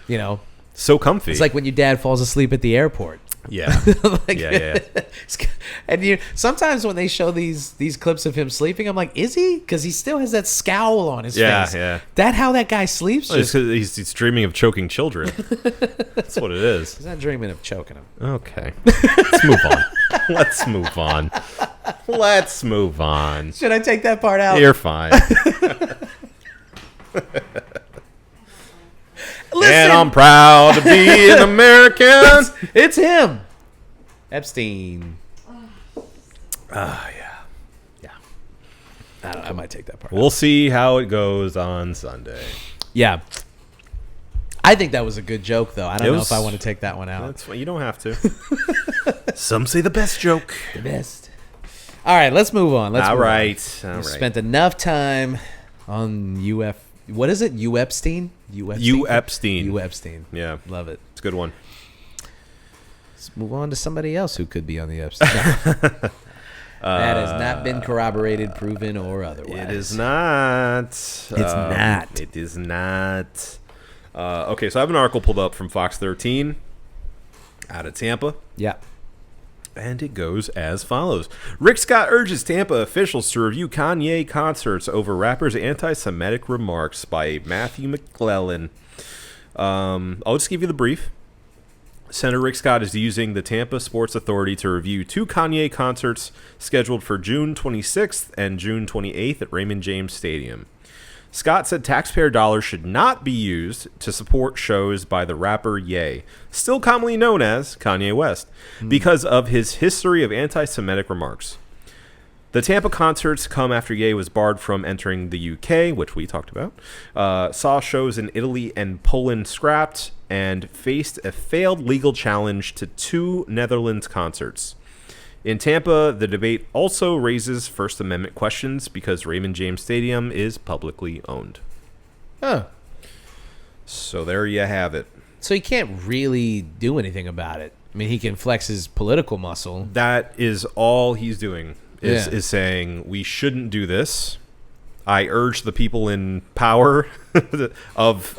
[SPEAKER 1] and
[SPEAKER 2] so comfy.
[SPEAKER 1] it's like when your dad falls asleep at the airport.
[SPEAKER 2] yeah.
[SPEAKER 1] Like,
[SPEAKER 2] Yeah.
[SPEAKER 1] and sometimes when they show these clips of him sleeping, I'm like, is he? Because he still has that scowl on his
[SPEAKER 2] Yeah,
[SPEAKER 1] face.
[SPEAKER 2] yeah.
[SPEAKER 1] That how that guy sleeps?
[SPEAKER 2] It's
[SPEAKER 1] Just,
[SPEAKER 2] 'cause he's dreaming of choking children. That's what it is.
[SPEAKER 1] he's not dreaming of choking him.
[SPEAKER 2] Okay. Let's move on. Let's move on.
[SPEAKER 1] Should I take that part out?
[SPEAKER 2] You're fine.
[SPEAKER 1] Listen,
[SPEAKER 2] And I'm proud to be an American.
[SPEAKER 1] it's him, Epstein.
[SPEAKER 2] Yeah.
[SPEAKER 1] I might take that part.
[SPEAKER 2] We'll see how it goes on Sunday.
[SPEAKER 1] Yeah. I think that was a good joke, though. I don't
[SPEAKER 2] It
[SPEAKER 1] know
[SPEAKER 2] was-
[SPEAKER 1] if I want to take that one out.
[SPEAKER 2] That's why you don't have to. Some say the best joke.
[SPEAKER 1] The best. All right, let's move on. Let's
[SPEAKER 2] All
[SPEAKER 1] move on.
[SPEAKER 2] right. All
[SPEAKER 1] We
[SPEAKER 2] right.
[SPEAKER 1] spent enough time on UF. What is it? U Epstein? U
[SPEAKER 2] Epstein.
[SPEAKER 1] U Epstein.
[SPEAKER 2] Yeah,
[SPEAKER 1] Love it.
[SPEAKER 2] it's a good one.
[SPEAKER 1] Let's move on to somebody else who could be on the Epstein. No. That has not been corroborated, proven, or otherwise.
[SPEAKER 2] It is not. It's
[SPEAKER 1] not.
[SPEAKER 2] It is not. Okay, so I have an article pulled up from Fox 13 out of Tampa.
[SPEAKER 1] Yeah.
[SPEAKER 2] And it goes as follows. Rick Scott urges Tampa officials to review Kanye concerts over rapper's anti-Semitic remarks by Matthew McClellan. I'll just give you the brief. Senator Rick Scott is using the Tampa Sports Authority to review 2 Kanye concerts scheduled for June 26th and June 28th at Raymond James Stadium. Scott said taxpayer dollars should not be used to support shows by the rapper Ye, still commonly known as Kanye West, because of his history of anti-Semitic remarks. The Tampa concerts come after Ye was barred from entering the UK, which we talked about, saw shows in Italy and Poland scrapped, and faced a failed legal challenge to 2 Netherlands concerts. In Tampa, the debate also raises First Amendment questions because Raymond James Stadium is publicly owned.
[SPEAKER 1] Huh.
[SPEAKER 2] So there you have it.
[SPEAKER 1] So he can't really do anything about it. I mean, he can flex his political muscle.
[SPEAKER 2] That is all he's doing,
[SPEAKER 1] Yeah.
[SPEAKER 2] is saying we shouldn't do this. I urge the people in power of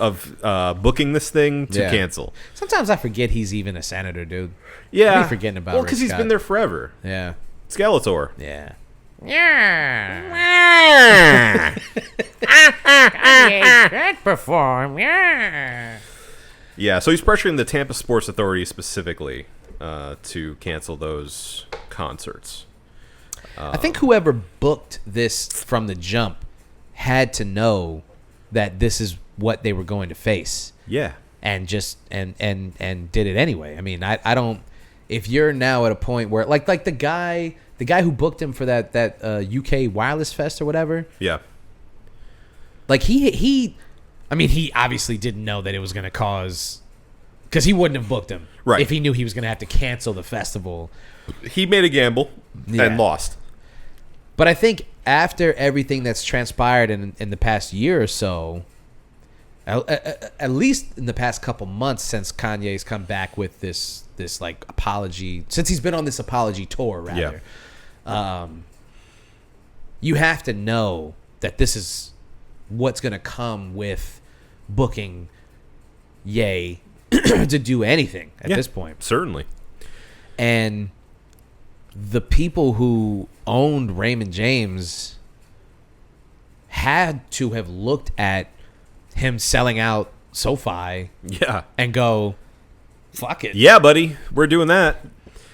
[SPEAKER 2] booking this thing to
[SPEAKER 1] Yeah.
[SPEAKER 2] cancel.
[SPEAKER 1] Sometimes I forget he's even a senator, dude.
[SPEAKER 2] Yeah,
[SPEAKER 1] I be forgetting about
[SPEAKER 2] well,
[SPEAKER 1] Rick
[SPEAKER 2] because he's
[SPEAKER 1] Scott.
[SPEAKER 2] been there forever.
[SPEAKER 1] Yeah.
[SPEAKER 2] Skeletor.
[SPEAKER 1] Yeah.
[SPEAKER 5] Perform, yeah.
[SPEAKER 2] Yeah, so he's pressuring the Tampa Sports Authority specifically to cancel those concerts.
[SPEAKER 1] I think whoever booked this from the jump had to know that this is what they were going to face,
[SPEAKER 2] Yeah.
[SPEAKER 1] and just and did it anyway. I mean, I don't. If you're now at a point where like the guy who booked him for that UK Wireless Fest or whatever,
[SPEAKER 2] Yeah.
[SPEAKER 1] like he I mean, he obviously didn't know that it was going to cause, because he wouldn't have booked him
[SPEAKER 2] Right.
[SPEAKER 1] if he knew he was going to have to cancel the festival.
[SPEAKER 2] He made a gamble
[SPEAKER 1] Yeah.
[SPEAKER 2] and lost.
[SPEAKER 1] But I think after everything that's transpired in the past year or so, at least in the past couple months since Kanye's come back with this like apology, since he's been on this apology tour, rather, you have to know that this is what's going to come with booking Ye to do anything at
[SPEAKER 2] Yeah,
[SPEAKER 1] this point.
[SPEAKER 2] Certainly.
[SPEAKER 1] And the people who owned Raymond James had to have looked at him selling out SoFi
[SPEAKER 2] Yeah.
[SPEAKER 1] and go, fuck it.
[SPEAKER 2] Yeah, buddy. We're doing that.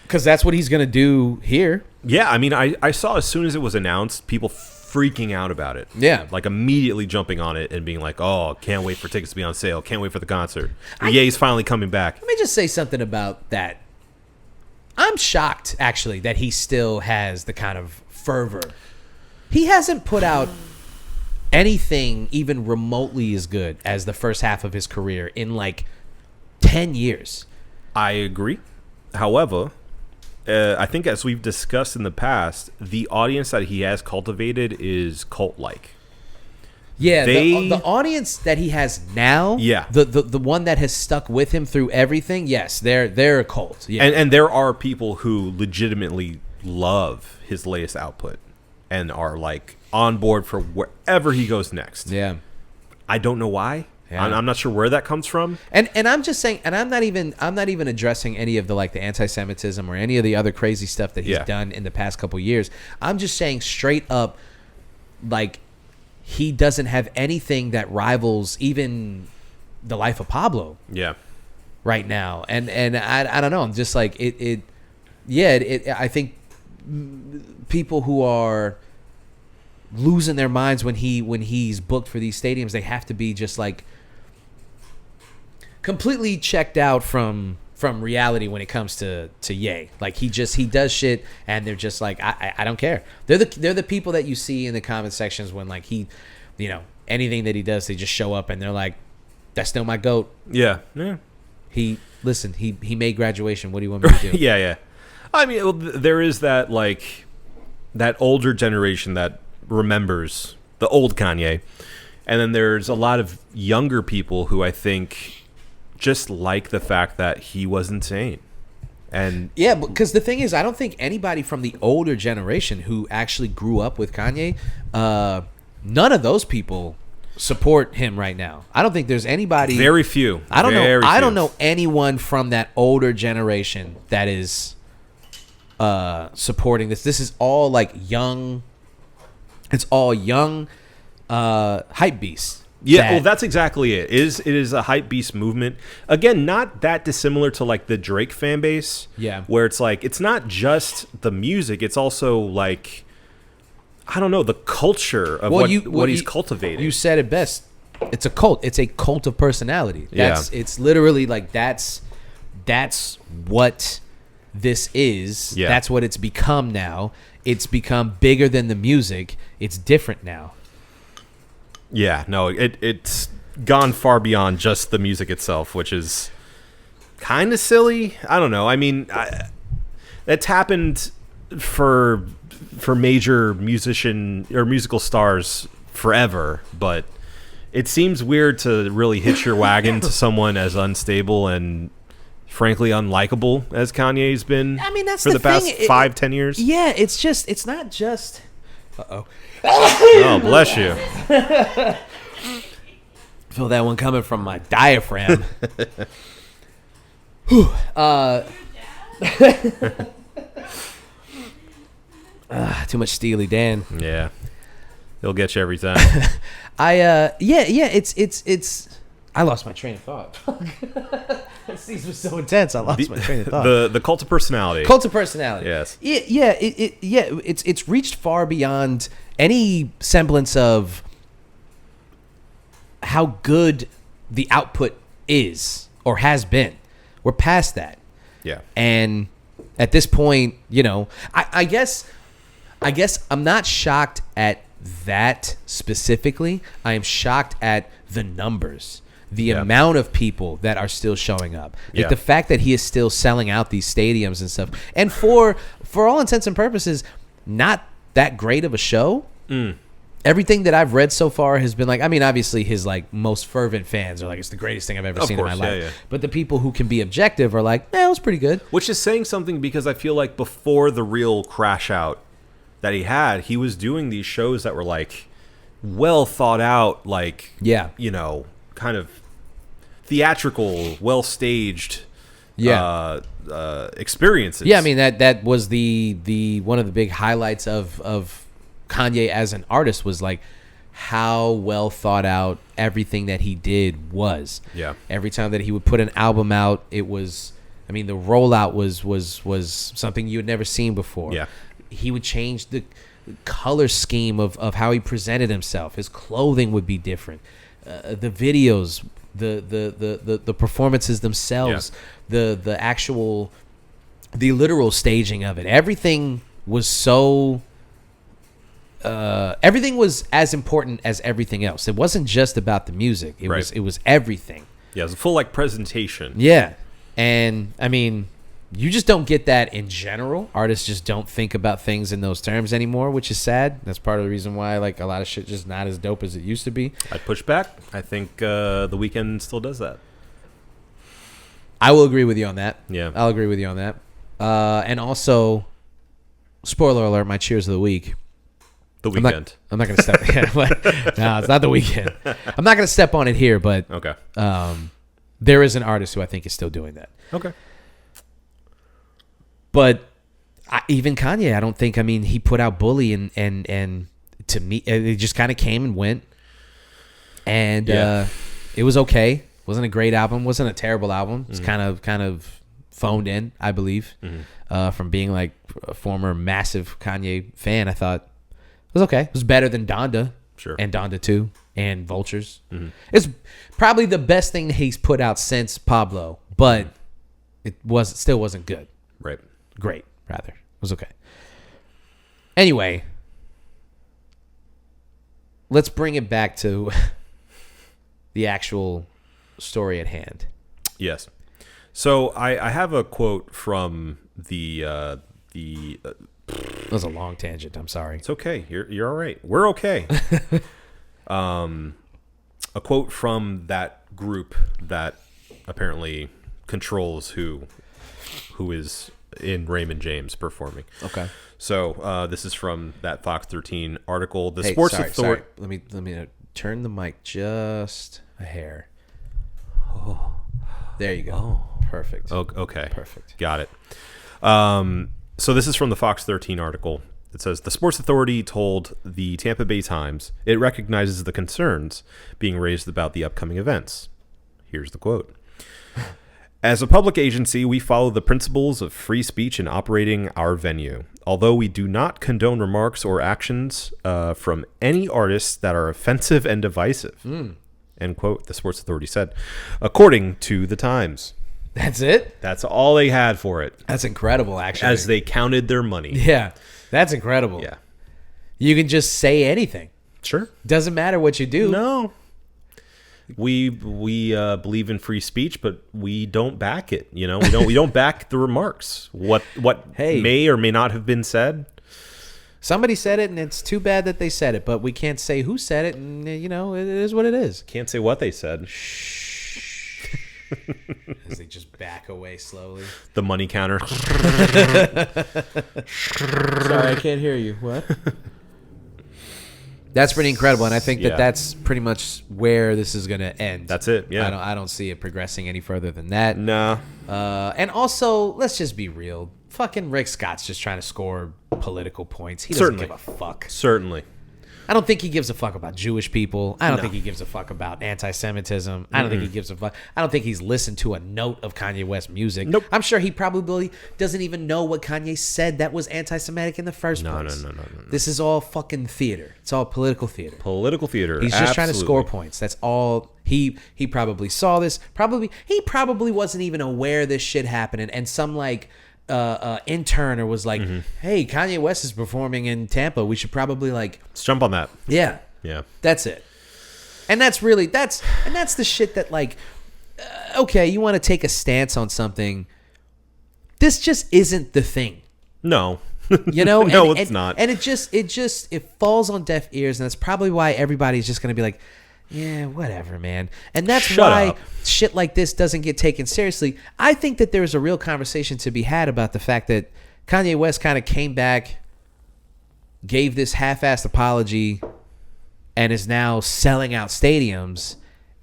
[SPEAKER 1] Because that's what he's going to do here.
[SPEAKER 2] Yeah, I mean, I saw as soon as it was announced, people freaking out about it.
[SPEAKER 1] Yeah.
[SPEAKER 2] Like immediately jumping on it and being like, oh, can't wait for tickets to be on sale. Can't wait for the concert. Ye's finally coming back.
[SPEAKER 1] Let me just say something about that. I'm shocked, actually, that he still has the kind of fervor. He hasn't put out anything even remotely as good as the first half of his career in like 10 years.
[SPEAKER 2] I agree. However, I think as we've discussed in the past, the audience that he has cultivated is cult-like.
[SPEAKER 1] Yeah,
[SPEAKER 2] They-
[SPEAKER 1] the audience that he has now,
[SPEAKER 2] Yeah.
[SPEAKER 1] the one that has stuck with him through everything, yes, they're a cult. Yeah.
[SPEAKER 2] And there are people who legitimately love his latest output and are like on board for wherever he goes next.
[SPEAKER 1] yeah.
[SPEAKER 2] I don't know why.
[SPEAKER 1] Yeah.
[SPEAKER 2] I'm not sure where that comes from.
[SPEAKER 1] And I'm just saying, and I'm not even addressing any of the like the anti-Semitism or any of the other crazy stuff that he's
[SPEAKER 2] Yeah.
[SPEAKER 1] done in the past couple years. I'm just saying straight up, like, he doesn't have anything that rivals even the life of Pablo
[SPEAKER 2] Yeah.
[SPEAKER 1] right now. And I don't know. I'm just like I think people who are losing their minds when he's booked for these stadiums, they have to be just like completely checked out from reality when it comes to Ye. Like he does shit and they're just like, I don't care. They're the people that you see in the comment sections when like he, anything that he does, they just show up and they're like, That's still my GOAT.
[SPEAKER 2] Yeah.
[SPEAKER 1] He made graduation. What do you want me to do?
[SPEAKER 2] Yeah. I mean, there is that like that older generation that remembers the old Kanye, and then there's a lot of younger people who I think just like the fact that he was insane. And
[SPEAKER 1] Yeah, because the thing is, I don't think anybody from the older generation who actually grew up with Kanye, none of those people support him right now. I don't think there's anybody.
[SPEAKER 2] very few.
[SPEAKER 1] I don't
[SPEAKER 2] Very
[SPEAKER 1] know. I
[SPEAKER 2] few.
[SPEAKER 1] don't know anyone from that older generation that is supporting this. This is all like young. It's all young hype beasts.
[SPEAKER 2] Yeah, well, that's exactly it. It is a hype beast movement. Again, not that dissimilar to like the Drake fan base.
[SPEAKER 1] Yeah.
[SPEAKER 2] Where it's like it's not just the music, it's also like I don't know, the culture of what he's cultivating.
[SPEAKER 1] You said it best. It's a cult. It's a cult of personality. It's literally like that's what this is.
[SPEAKER 2] Yeah.
[SPEAKER 1] That's what it's become now. It's become bigger than the music. It's different now.
[SPEAKER 2] Yeah, no, it's gone far beyond just the music itself, which is kind of silly. I don't know. I mean, that's happened for major musician or musical stars forever, but it seems weird to really hitch your wagon to someone as unstable and frankly unlikable as Kanye's been.
[SPEAKER 1] I mean, that's
[SPEAKER 2] for the past
[SPEAKER 1] thing.
[SPEAKER 2] 5-10 years.
[SPEAKER 1] Yeah, it's not just.
[SPEAKER 2] Oh, bless you.
[SPEAKER 1] Feel that one coming from my diaphragm. Whew. Too much Steely Dan.
[SPEAKER 2] Yeah, he'll get you every time.
[SPEAKER 1] It's. I lost my train of thought. These were so intense. I lost my train of thought.
[SPEAKER 2] The cult of personality.
[SPEAKER 1] Cult of personality.
[SPEAKER 2] Yes.
[SPEAKER 1] It's reached far beyond any semblance of how good the output is or has been. We're past that.
[SPEAKER 2] Yeah.
[SPEAKER 1] And at this point, I guess I'm not shocked at that specifically. I am shocked at the numbers. The amount of people that are still showing up. Like the fact that he is still selling out these stadiums and stuff. And for all intents and purposes, not that great of a show. Everything that I've read so far has been like, I mean, obviously his like most fervent fans are like, it's the greatest thing I've ever seen in my life.
[SPEAKER 2] Yeah.
[SPEAKER 1] But the people who can be objective are like, it was pretty good.
[SPEAKER 2] Which is saying something because I feel like before the real crash out that he was doing these shows that were like well thought out, like, kind of theatrical, well staged experiences.
[SPEAKER 1] Yeah, I mean that was the one of the big highlights of Kanye as an artist was like how well thought out everything that he did was.
[SPEAKER 2] Yeah.
[SPEAKER 1] Every time that he would put an album out, it was, I mean, the rollout was something you had never seen before.
[SPEAKER 2] Yeah.
[SPEAKER 1] He would change the color scheme of how he presented himself. His clothing would be different. The videos, the performances themselves, the literal staging of it. Everything was so. Everything was as important as everything else. It wasn't just about the music. It was everything.
[SPEAKER 2] Yeah, it was a full like presentation.
[SPEAKER 1] Yeah, and I mean, you just don't get that in general. Artists just don't think about things in those terms anymore, which is sad. That's part of the reason why like a lot of shit just not as dope as it used to be.
[SPEAKER 2] I'd push back. I think The Weeknd still does that.
[SPEAKER 1] I will agree with you on that.
[SPEAKER 2] Yeah.
[SPEAKER 1] I'll agree with you on that. And also, spoiler alert, my cheers of the week.
[SPEAKER 2] The Weeknd.
[SPEAKER 1] I'm not going to step. No, it's not The Weeknd. I'm not going to step on it here, but
[SPEAKER 2] Okay.
[SPEAKER 1] There is an artist who I think is still doing that.
[SPEAKER 2] Okay.
[SPEAKER 1] But even Kanye, I don't think. I mean, he put out Bully, and to me, it just kind of came and went, and it was okay. Wasn't a great album. Wasn't a terrible album. It's kind of phoned in, I believe, from being like a former massive Kanye fan. I thought it was okay. It was better than Donda,
[SPEAKER 2] Sure.
[SPEAKER 1] and Donda 2, and Vultures. It's probably the best thing that he's put out since Pablo, but it still wasn't good.
[SPEAKER 2] Right.
[SPEAKER 1] Great, rather. It was okay. Anyway, let's bring it back to the actual story at hand.
[SPEAKER 2] Yes. So I have a quote from the.
[SPEAKER 1] That was a long tangent. I'm sorry.
[SPEAKER 2] It's okay. You're all right. We're okay. A quote from that group that apparently controls who is in Raymond James performing.
[SPEAKER 1] Okay.
[SPEAKER 2] So this is from that Fox 13 article. The
[SPEAKER 1] Hey,
[SPEAKER 2] Sports
[SPEAKER 1] sorry.
[SPEAKER 2] Authority.
[SPEAKER 1] Let me turn the mic just a hair. There you go. Perfect.
[SPEAKER 2] Oh, okay.
[SPEAKER 1] Perfect.
[SPEAKER 2] Got it. So this is from the Fox 13 article. It says, the Sports Authority told the Tampa Bay Times it recognizes the concerns being raised about the upcoming events. Here's the quote. As a public agency, we follow the principles of free speech in operating our venue. Although we do not condone remarks or actions from any artists that are offensive and divisive. End quote, the Sports Authority said, according to the Times.
[SPEAKER 1] That's it?
[SPEAKER 2] That's all they had for it.
[SPEAKER 1] That's incredible, actually.
[SPEAKER 2] As they counted their money.
[SPEAKER 1] Yeah. That's incredible.
[SPEAKER 2] Yeah.
[SPEAKER 1] You can just say anything.
[SPEAKER 2] Sure.
[SPEAKER 1] Doesn't matter what you do.
[SPEAKER 2] No. We believe in free speech, but we don't back it. You know, we don't back the remarks. What
[SPEAKER 1] Hey.
[SPEAKER 2] may or may not have been said.
[SPEAKER 1] Somebody said it, and it's too bad that they said it, but we can't say who said it, and, you know, it is what it is.
[SPEAKER 2] Can't say what they said.
[SPEAKER 1] As they just back away slowly.
[SPEAKER 2] The money counter.
[SPEAKER 1] Sorry, I can't hear you. What? That's pretty incredible, and I think
[SPEAKER 2] Yeah.
[SPEAKER 1] that's pretty much where this is going to end.
[SPEAKER 2] That's it. Yeah.
[SPEAKER 1] I don't see it progressing any further than that.
[SPEAKER 2] Nah.
[SPEAKER 1] And also, let's just be real. Fucking Rick Scott's just trying to score political points. He doesn't
[SPEAKER 2] Certainly.
[SPEAKER 1] give a fuck.
[SPEAKER 2] Certainly.
[SPEAKER 1] I don't think he gives a fuck about Jewish people. I don't think he gives a fuck about anti-Semitism. I don't think he gives a fuck. I don't think he's listened to a note of Kanye West music.
[SPEAKER 2] Nope.
[SPEAKER 1] I'm sure he probably doesn't even know what Kanye said that was anti-Semitic in the first place.
[SPEAKER 2] No.
[SPEAKER 1] This is all fucking theater. It's all political theater.
[SPEAKER 2] Political theater.
[SPEAKER 1] He's just trying to
[SPEAKER 2] Absolutely.
[SPEAKER 1] score points. That's all. He probably saw this. He probably wasn't even aware this shit happening. And some like intern or was like, "Hey, Kanye West is performing in Tampa. We should probably like,
[SPEAKER 2] Let's jump on that.
[SPEAKER 1] yeah,
[SPEAKER 2] Yeah.
[SPEAKER 1] that's it." And that's the shit that like, okay, you want to take a stance on something. This just isn't the thing.
[SPEAKER 2] No.
[SPEAKER 1] You know,
[SPEAKER 2] No,
[SPEAKER 1] and,
[SPEAKER 2] it's not.
[SPEAKER 1] And it falls on deaf ears, and that's probably why everybody's just gonna be like, yeah, whatever, man. And that's
[SPEAKER 2] Shut
[SPEAKER 1] why
[SPEAKER 2] up.
[SPEAKER 1] shit like this doesn't get taken seriously. I think that there's a real conversation to be had about the fact that Kanye West kind of came back, gave this half-assed apology, and is now selling out stadiums.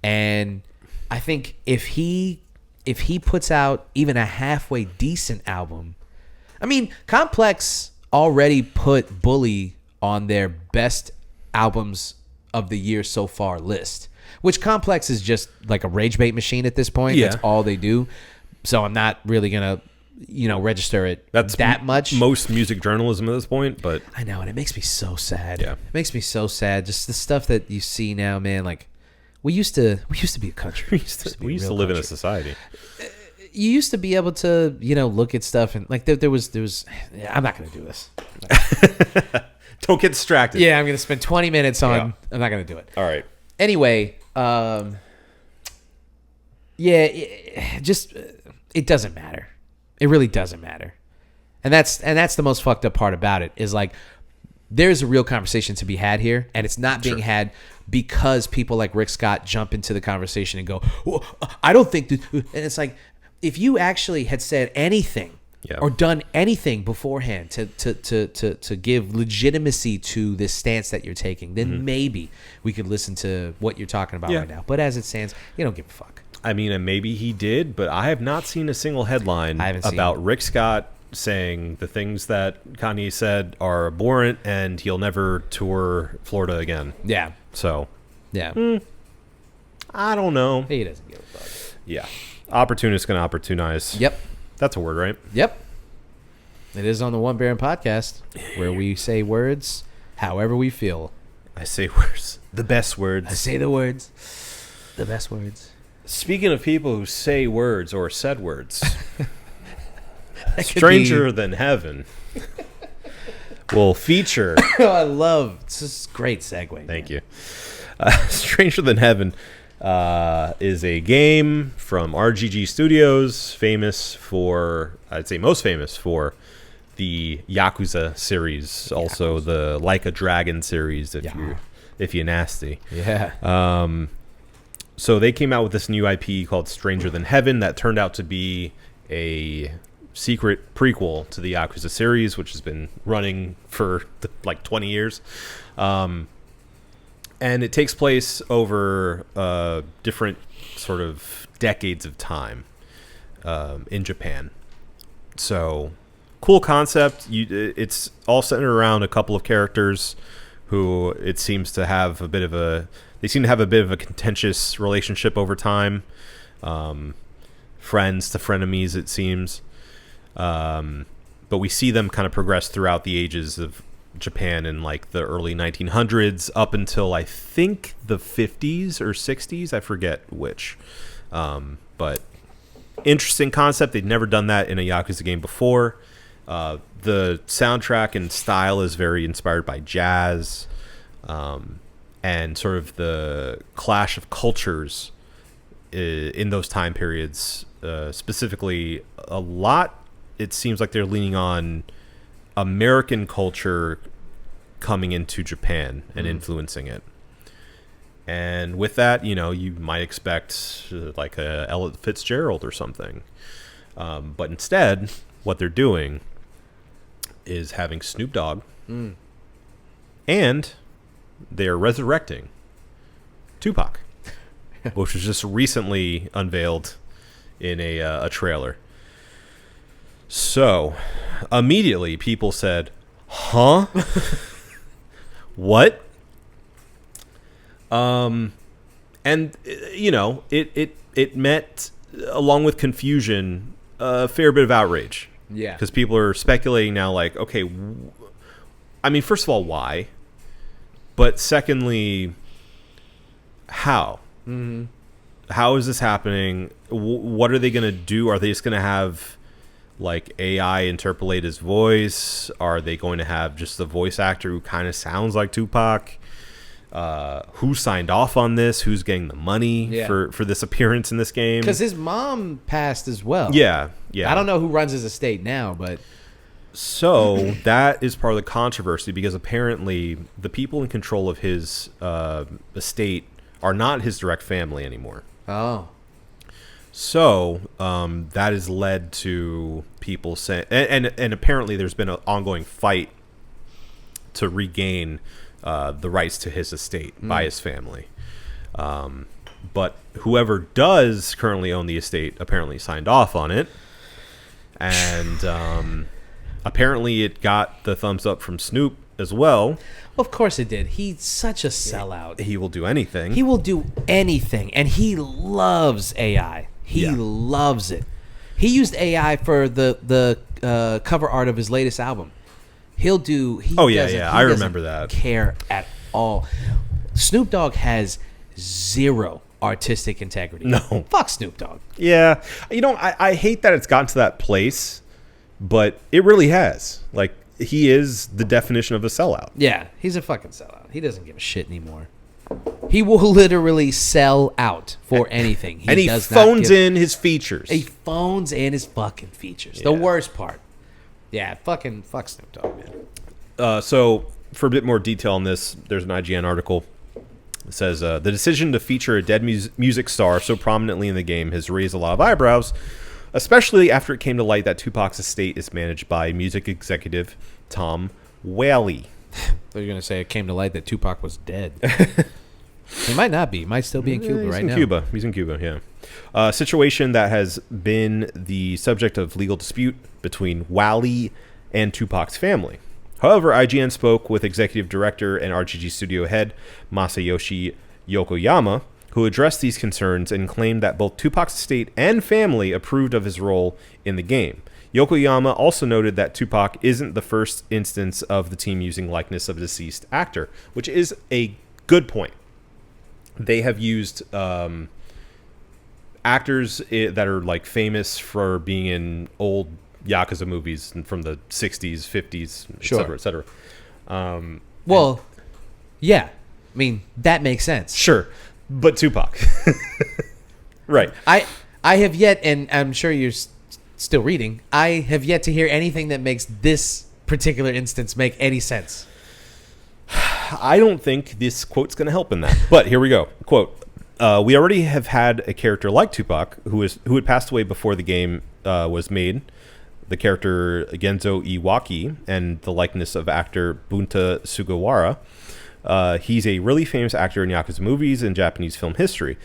[SPEAKER 1] And I think if he puts out even a halfway decent album, I mean, Complex already put Bully on their best albums of the year so far list, which Complex is just like a rage bait machine at this point.
[SPEAKER 2] Yeah.
[SPEAKER 1] That's all they do. So I'm not really going to, register it that much.
[SPEAKER 2] Most music journalism at this point, but
[SPEAKER 1] I know, and it makes me so sad.
[SPEAKER 2] Yeah.
[SPEAKER 1] It makes me so sad. Just the stuff that you see now, man. Like, we used to be a country.
[SPEAKER 2] we used to
[SPEAKER 1] real
[SPEAKER 2] live in a
[SPEAKER 1] country.
[SPEAKER 2] society.
[SPEAKER 1] You used to be able to, look at stuff and like there was. Yeah, I'm not going to do this.
[SPEAKER 2] Don't get distracted.
[SPEAKER 1] Yeah, I'm going to spend 20 minutes on.
[SPEAKER 2] Yeah.
[SPEAKER 1] I'm not going to do it.
[SPEAKER 2] All right.
[SPEAKER 1] Anyway, it doesn't matter. It really doesn't matter. And that's the most fucked up part about it is like there's a real conversation to be had here, and it's not being had because people like Rick Scott jump into the conversation and go, well, I don't think that, and it's like if you actually had said anything or done anything beforehand to give legitimacy to this stance that you're taking, then maybe we could listen to what you're talking about right now. But as it stands, you don't give a fuck.
[SPEAKER 2] I mean, and maybe he did, but I have not seen a single headline about Rick Scott saying the things that Kanye said are abhorrent and he'll never tour Florida again.
[SPEAKER 1] Yeah.
[SPEAKER 2] So,
[SPEAKER 1] Yeah.
[SPEAKER 2] I don't know.
[SPEAKER 1] He doesn't give a fuck.
[SPEAKER 2] Yeah. Opportunist going to opportunize.
[SPEAKER 1] Yep.
[SPEAKER 2] That's a word, right?
[SPEAKER 1] Yep. It is on the One Baron podcast where we say words however we feel.
[SPEAKER 2] I say words. The best words.
[SPEAKER 1] I say the words. The best words.
[SPEAKER 2] Speaking of people who say words or said words,
[SPEAKER 1] That could
[SPEAKER 2] Stranger Than Heaven will feature.
[SPEAKER 1] I love this is a great segue.
[SPEAKER 2] Thank you. Stranger Than Heaven is a game from RGG Studios, most famous for the Yakuza series, also the Like a Dragon series, if you're nasty.
[SPEAKER 1] Yeah.
[SPEAKER 2] So they came out with this new IP called Stranger Than Heaven that turned out to be a secret prequel to the Yakuza series, which has been running for like 20 years. And it takes place over different sort of decades of time in Japan. So cool concept. It's all centered around a couple of characters who it seems to have a bit of a contentious relationship over time. Friends to frenemies, it seems. But we see them kind of progress throughout the ages of Japan in like the early 1900s up until I think the 50s or 60s. I forget which. But interesting concept. They'd never done that in a Yakuza game before. The soundtrack and style is very inspired by jazz, and sort of the clash of cultures in those time periods. Specifically, a lot, it seems like they're leaning on American culture coming into Japan and influencing it. And with that, you might expect like a Ella Fitzgerald or something. But instead, what they're doing is having Snoop Dogg, and they're resurrecting Tupac, which was just recently unveiled in a trailer. So immediately people said, huh? What? And it met, along with confusion, a fair bit of outrage.
[SPEAKER 1] Yeah.
[SPEAKER 2] Because people are speculating now, like, okay, I mean, first of all, why? But secondly, how? Mm-hmm. How is this happening? What are they going to do? Are they just going to have like AI interpolate his voice? Are they going to have just the voice actor who kind of sounds like Tupac? Who signed off on this? Who's getting the money for this appearance in this game?
[SPEAKER 1] Because his mom passed as well.
[SPEAKER 2] Yeah.
[SPEAKER 1] I don't know who runs his estate now, but...
[SPEAKER 2] So that is part of the controversy, because apparently the people in control of his estate are not his direct family anymore.
[SPEAKER 1] Oh.
[SPEAKER 2] So that has led to people saying... And apparently there's been an ongoing fight to regain the rights to his estate by his family. But whoever does currently own the estate apparently signed off on it. And apparently it got the thumbs up from Snoop as well.
[SPEAKER 1] Of course it did. He's such a sellout.
[SPEAKER 2] He will do anything.
[SPEAKER 1] He will do anything. And he loves AI. He loves it. He used AI for the cover art of his latest album. He'll do...
[SPEAKER 2] I remember that.
[SPEAKER 1] Care at all. Snoop Dogg has zero artistic integrity.
[SPEAKER 2] No.
[SPEAKER 1] Fuck Snoop Dogg.
[SPEAKER 2] Yeah. I hate that it's gotten to that place, but it really has. Like, he is the definition of a sellout.
[SPEAKER 1] Yeah, he's a fucking sellout. He doesn't give a shit anymore. He will literally sell out for anything.
[SPEAKER 2] He phones in his features.
[SPEAKER 1] He phones in his fucking features.
[SPEAKER 2] Yeah.
[SPEAKER 1] The worst part. Yeah, fuck Snoop Dogg, man.
[SPEAKER 2] So, for a bit more detail on this, there's an IGN article. It says, the decision to feature a dead music star so prominently in the game has raised a lot of eyebrows, especially after it came to light that Tupac's estate is managed by music executive Tom Whaley.
[SPEAKER 1] They're going to say it came to light that Tupac was dead. He might not be. He might still be in Cuba right now.
[SPEAKER 2] He's in Cuba, yeah. A situation that has been the subject of legal dispute between Whaley and Tupac's family. However, IGN spoke with executive director and RGG studio head Masayoshi Yokoyama, who addressed these concerns and claimed that both Tupac's estate and family approved of his role in the game. Yokoyama also noted that Tupac isn't the first instance of the team using likeness of a deceased actor, which is a good point. They have used actors that are like famous for being in old Yakuza movies from the 60s, 50s, etc., etc.
[SPEAKER 1] Well, yeah. I mean, that makes sense.
[SPEAKER 2] Sure. but Tupac. Right.
[SPEAKER 1] I have yet, and I'm sure you're still reading, I have yet to hear anything that makes this particular instance make any sense.
[SPEAKER 2] I don't think this quote's going to help in that. But here we go. Quote, we already have had a character like Tupac who had passed away before the game was made. The character Genzo Iwaki and the likeness of actor Bunta Sugawara. He's a really famous actor in Yakuza movies and Japanese film history.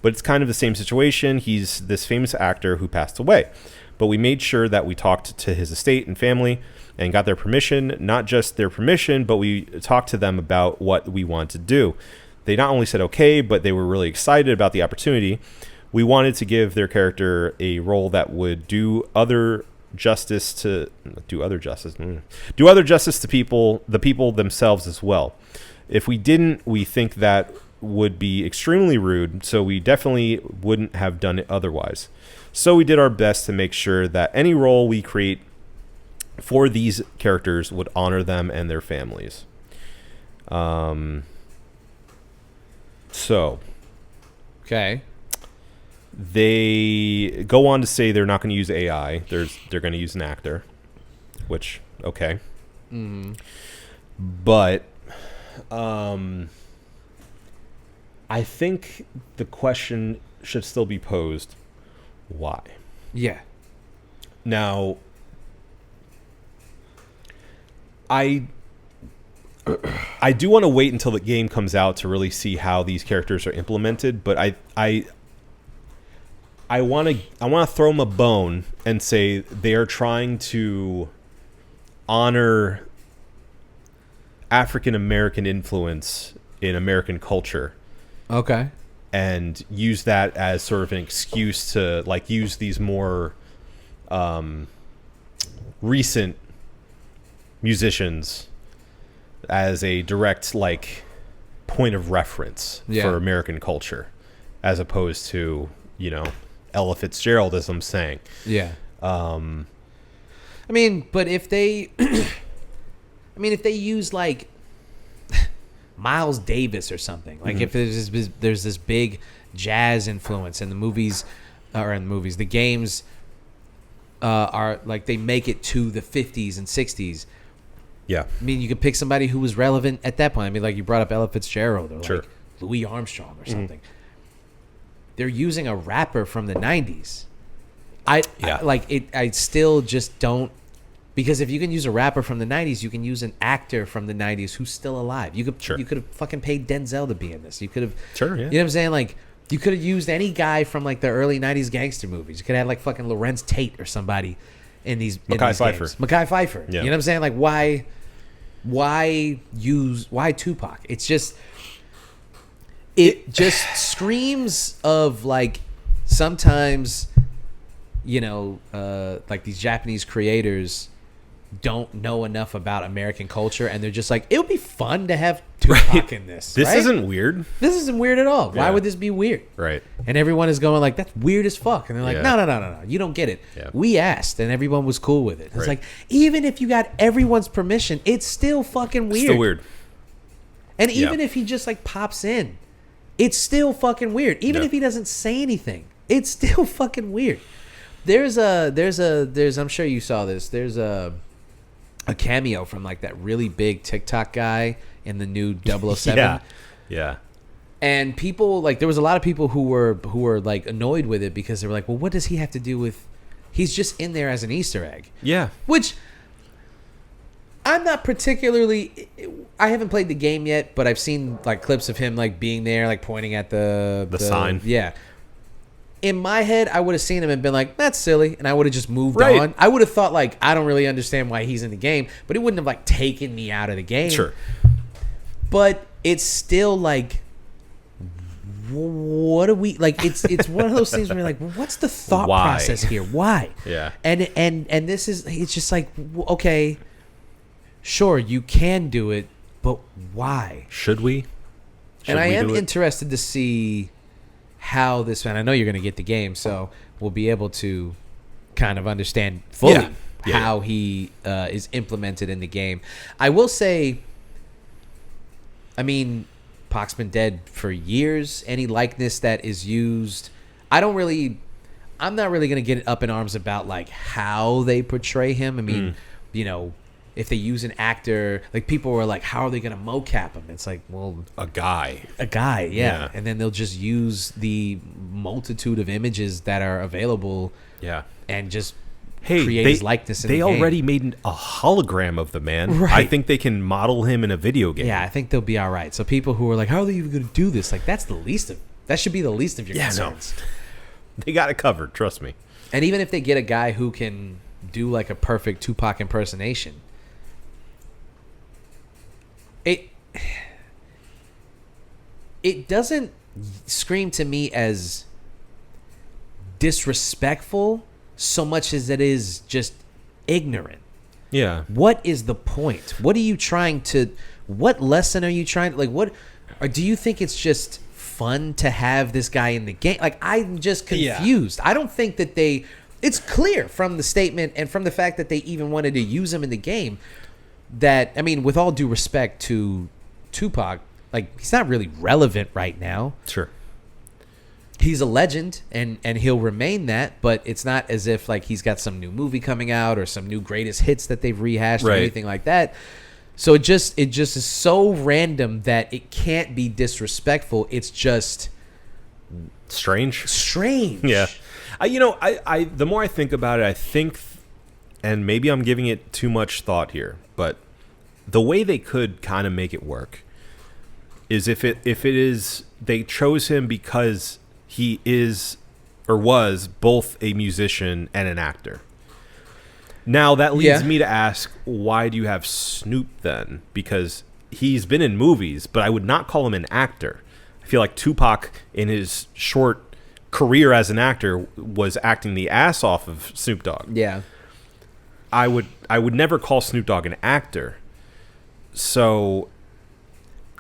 [SPEAKER 2] But it's kind of the same situation. He's this famous actor who passed away. But we made sure that we talked to his estate and family and got their permission. Not just their permission, but we talked to them about what we wanted to do. They not only said okay, but they were really excited about the opportunity. We wanted to give their character a role that would do other justice to the people themselves as well. If we didn't, we think that would be extremely rude, so we definitely wouldn't have done it otherwise. So we did our best to make sure that any role we create for these characters would honor them and their families. So
[SPEAKER 1] Okay.
[SPEAKER 2] they go on to say they're not going to use AI. They're going to use an actor, which, okay. But I think the question should still be posed, why?
[SPEAKER 1] Yeah.
[SPEAKER 2] Now, I do want to wait until the game comes out to really see how these characters are implemented, but I want to throw them a bone and say they are trying to honor African American influence in American culture
[SPEAKER 1] Okay.
[SPEAKER 2] and use that as sort of an excuse to like use these more recent musicians as a direct like point of reference for American culture, as opposed to, you know, Ella Fitzgerald, as I'm saying.
[SPEAKER 1] Yeah. I mean, but if they, if they use like Miles Davis or something, like if there's this big jazz influence in the movies, the games are like they make it to the 50s and 60s.
[SPEAKER 2] Yeah.
[SPEAKER 1] I mean, you could pick somebody who was relevant at that point. I mean, like you brought up Ella Fitzgerald or
[SPEAKER 2] Sure.
[SPEAKER 1] like Louis Armstrong or something. They're using a rapper from the 90s. I still just don't, because if you can use a rapper from the 90s, you can use an actor from the 90s who's still alive. You could have fucking paid Denzel to be in this. You could have,
[SPEAKER 2] Sure, yeah.
[SPEAKER 1] You know what I'm saying? Like, you could have used any guy from like the early 90s gangster movies. You could have like fucking Lorenz Tate or somebody in these
[SPEAKER 2] Mekhi Phifer.
[SPEAKER 1] games. Mekhi Phifer.
[SPEAKER 2] Yeah.
[SPEAKER 1] You know what I'm saying? Like, why Tupac? It's just, it just screams of like sometimes, you know, like these Japanese creators don't know enough about American culture, and they're just like, it would be fun to have Tupac in this.
[SPEAKER 2] This
[SPEAKER 1] right?
[SPEAKER 2] isn't weird.
[SPEAKER 1] This isn't weird at all. Why
[SPEAKER 2] Yeah.
[SPEAKER 1] would this be weird?
[SPEAKER 2] Right.
[SPEAKER 1] And everyone is going like, that's weird as fuck. And they're like,
[SPEAKER 2] Yeah.
[SPEAKER 1] no, you don't get it.
[SPEAKER 2] Yeah.
[SPEAKER 1] We asked, and everyone was cool with it. It's
[SPEAKER 2] Right.
[SPEAKER 1] like, even if you got everyone's permission, it's still fucking weird.
[SPEAKER 2] Still weird.
[SPEAKER 1] And even
[SPEAKER 2] Yeah.
[SPEAKER 1] if he just like pops in, it's still fucking weird. Even
[SPEAKER 2] Yeah.
[SPEAKER 1] if he doesn't say anything, it's still fucking weird. There's I'm sure you saw this. There's a cameo from like that really big TikTok guy in the new 007.
[SPEAKER 2] Yeah. Yeah.
[SPEAKER 1] And people, like, there was a lot of people who were like annoyed with it because they were like, well, what does he have to do with, he's just in there as an Easter egg.
[SPEAKER 2] Yeah.
[SPEAKER 1] Which I'm not particularly, I haven't played the game yet, but I've seen like clips of him like being there, like pointing at the
[SPEAKER 2] sign.
[SPEAKER 1] Yeah. In my head, I would have seen him and been like, that's silly. And I would have just moved
[SPEAKER 2] Right.
[SPEAKER 1] on. I would have thought like, I don't really understand why he's in the game, but it wouldn't have like taken me out of the game.
[SPEAKER 2] Sure.
[SPEAKER 1] But it's still like, what do we like? It's one of those things where you're like, well, what's the thought
[SPEAKER 2] Why?
[SPEAKER 1] process here? Why?
[SPEAKER 2] Yeah.
[SPEAKER 1] And this is, it's just like, okay, sure, you can do it, but why?
[SPEAKER 2] Should we?
[SPEAKER 1] And I am
[SPEAKER 2] do it?
[SPEAKER 1] interested to see how this, and I know you're going to get the game, so we'll be able to kind of understand fully
[SPEAKER 2] Yeah.
[SPEAKER 1] how he is implemented in the game. I will say, I mean, Pac's been dead for years. Any likeness that is used, I'm not really going to get up in arms about like how they portray him. I mean, you know, if they use an actor, like people were like, how are they going to mocap him? It's like, well,
[SPEAKER 2] A guy.
[SPEAKER 1] yeah. And then they'll just use the multitude of images that are available
[SPEAKER 2] Yeah.
[SPEAKER 1] and just
[SPEAKER 2] Hey,
[SPEAKER 1] create his likeness in
[SPEAKER 2] they
[SPEAKER 1] the game.
[SPEAKER 2] already made a hologram of the man.
[SPEAKER 1] Right.
[SPEAKER 2] I think they can model him in a video game.
[SPEAKER 1] Yeah, I think they'll be all right. So people who are like, how are they even going to do this? Like, that should be the least of your concerns.
[SPEAKER 2] They got it covered, trust me.
[SPEAKER 1] And even if they get a guy who can do like a perfect Tupac impersonation, it doesn't scream to me as disrespectful so much as it is just ignorant.
[SPEAKER 2] Yeah.
[SPEAKER 1] What is the point? What lesson are you trying to, like, what, or do you think it's just fun to have this guy in the game? Like, I'm just confused. I don't think that it's clear from the statement and from the fact that they even wanted to use him in the game that, I mean, with all due respect to Tupac, like, he's not really relevant right now.
[SPEAKER 2] Sure.
[SPEAKER 1] He's a legend and he'll remain that, but it's not as if like he's got some new movie coming out or some new greatest hits that they've rehashed or anything like that. So it just is so random that it can't be disrespectful. It's just
[SPEAKER 2] Strange.
[SPEAKER 1] Yeah.
[SPEAKER 2] I the more I think about it, I think, and maybe I'm giving it too much thought here, but the way they could kind of make it work is if it is they chose him because he is or was both a musician and an actor. Now that leads me to ask, why do you have Snoop then? Because he's been in movies, but I would not call him an actor. I feel like Tupac, in his short career as an actor, was acting the ass off of Snoop Dogg.
[SPEAKER 1] Yeah.
[SPEAKER 2] I would never call Snoop Dogg an actor. So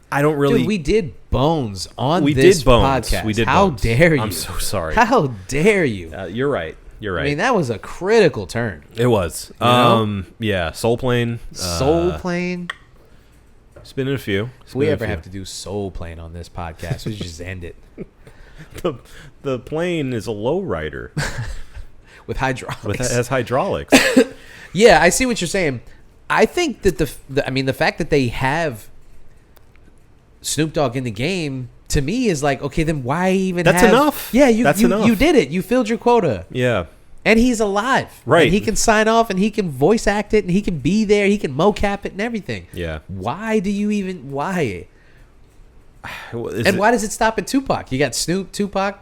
[SPEAKER 2] I don't really.
[SPEAKER 1] Dude, we did Bones on
[SPEAKER 2] we
[SPEAKER 1] this
[SPEAKER 2] did Bones.
[SPEAKER 1] podcast.
[SPEAKER 2] We did
[SPEAKER 1] How
[SPEAKER 2] Bones.
[SPEAKER 1] dare you?
[SPEAKER 2] I'm so sorry.
[SPEAKER 1] How dare you?
[SPEAKER 2] You're right. You're right.
[SPEAKER 1] I mean, that was a critical turn.
[SPEAKER 2] It was.
[SPEAKER 1] know?
[SPEAKER 2] Yeah, Soul Plane.
[SPEAKER 1] Soul Plane.
[SPEAKER 2] It's been in a few.
[SPEAKER 1] If we ever have to do Soul Plane on this podcast, we should just end it
[SPEAKER 2] the plane is a lowrider.
[SPEAKER 1] with hydraulics.
[SPEAKER 2] It has hydraulics.
[SPEAKER 1] Yeah, I see what you're saying. I think that the fact that they have Snoop Dogg in the game, to me, is like, okay, then why even
[SPEAKER 2] That's
[SPEAKER 1] have...
[SPEAKER 2] enough.
[SPEAKER 1] Yeah, you
[SPEAKER 2] enough.
[SPEAKER 1] did it. You filled your quota.
[SPEAKER 2] Yeah.
[SPEAKER 1] And he's alive.
[SPEAKER 2] Right.
[SPEAKER 1] And he can sign off and he can voice act it and he can be there. He can mocap it and everything.
[SPEAKER 2] Yeah.
[SPEAKER 1] Why do you even... Why?
[SPEAKER 2] Why
[SPEAKER 1] Why does it stop at Tupac? You got Snoop, Tupac,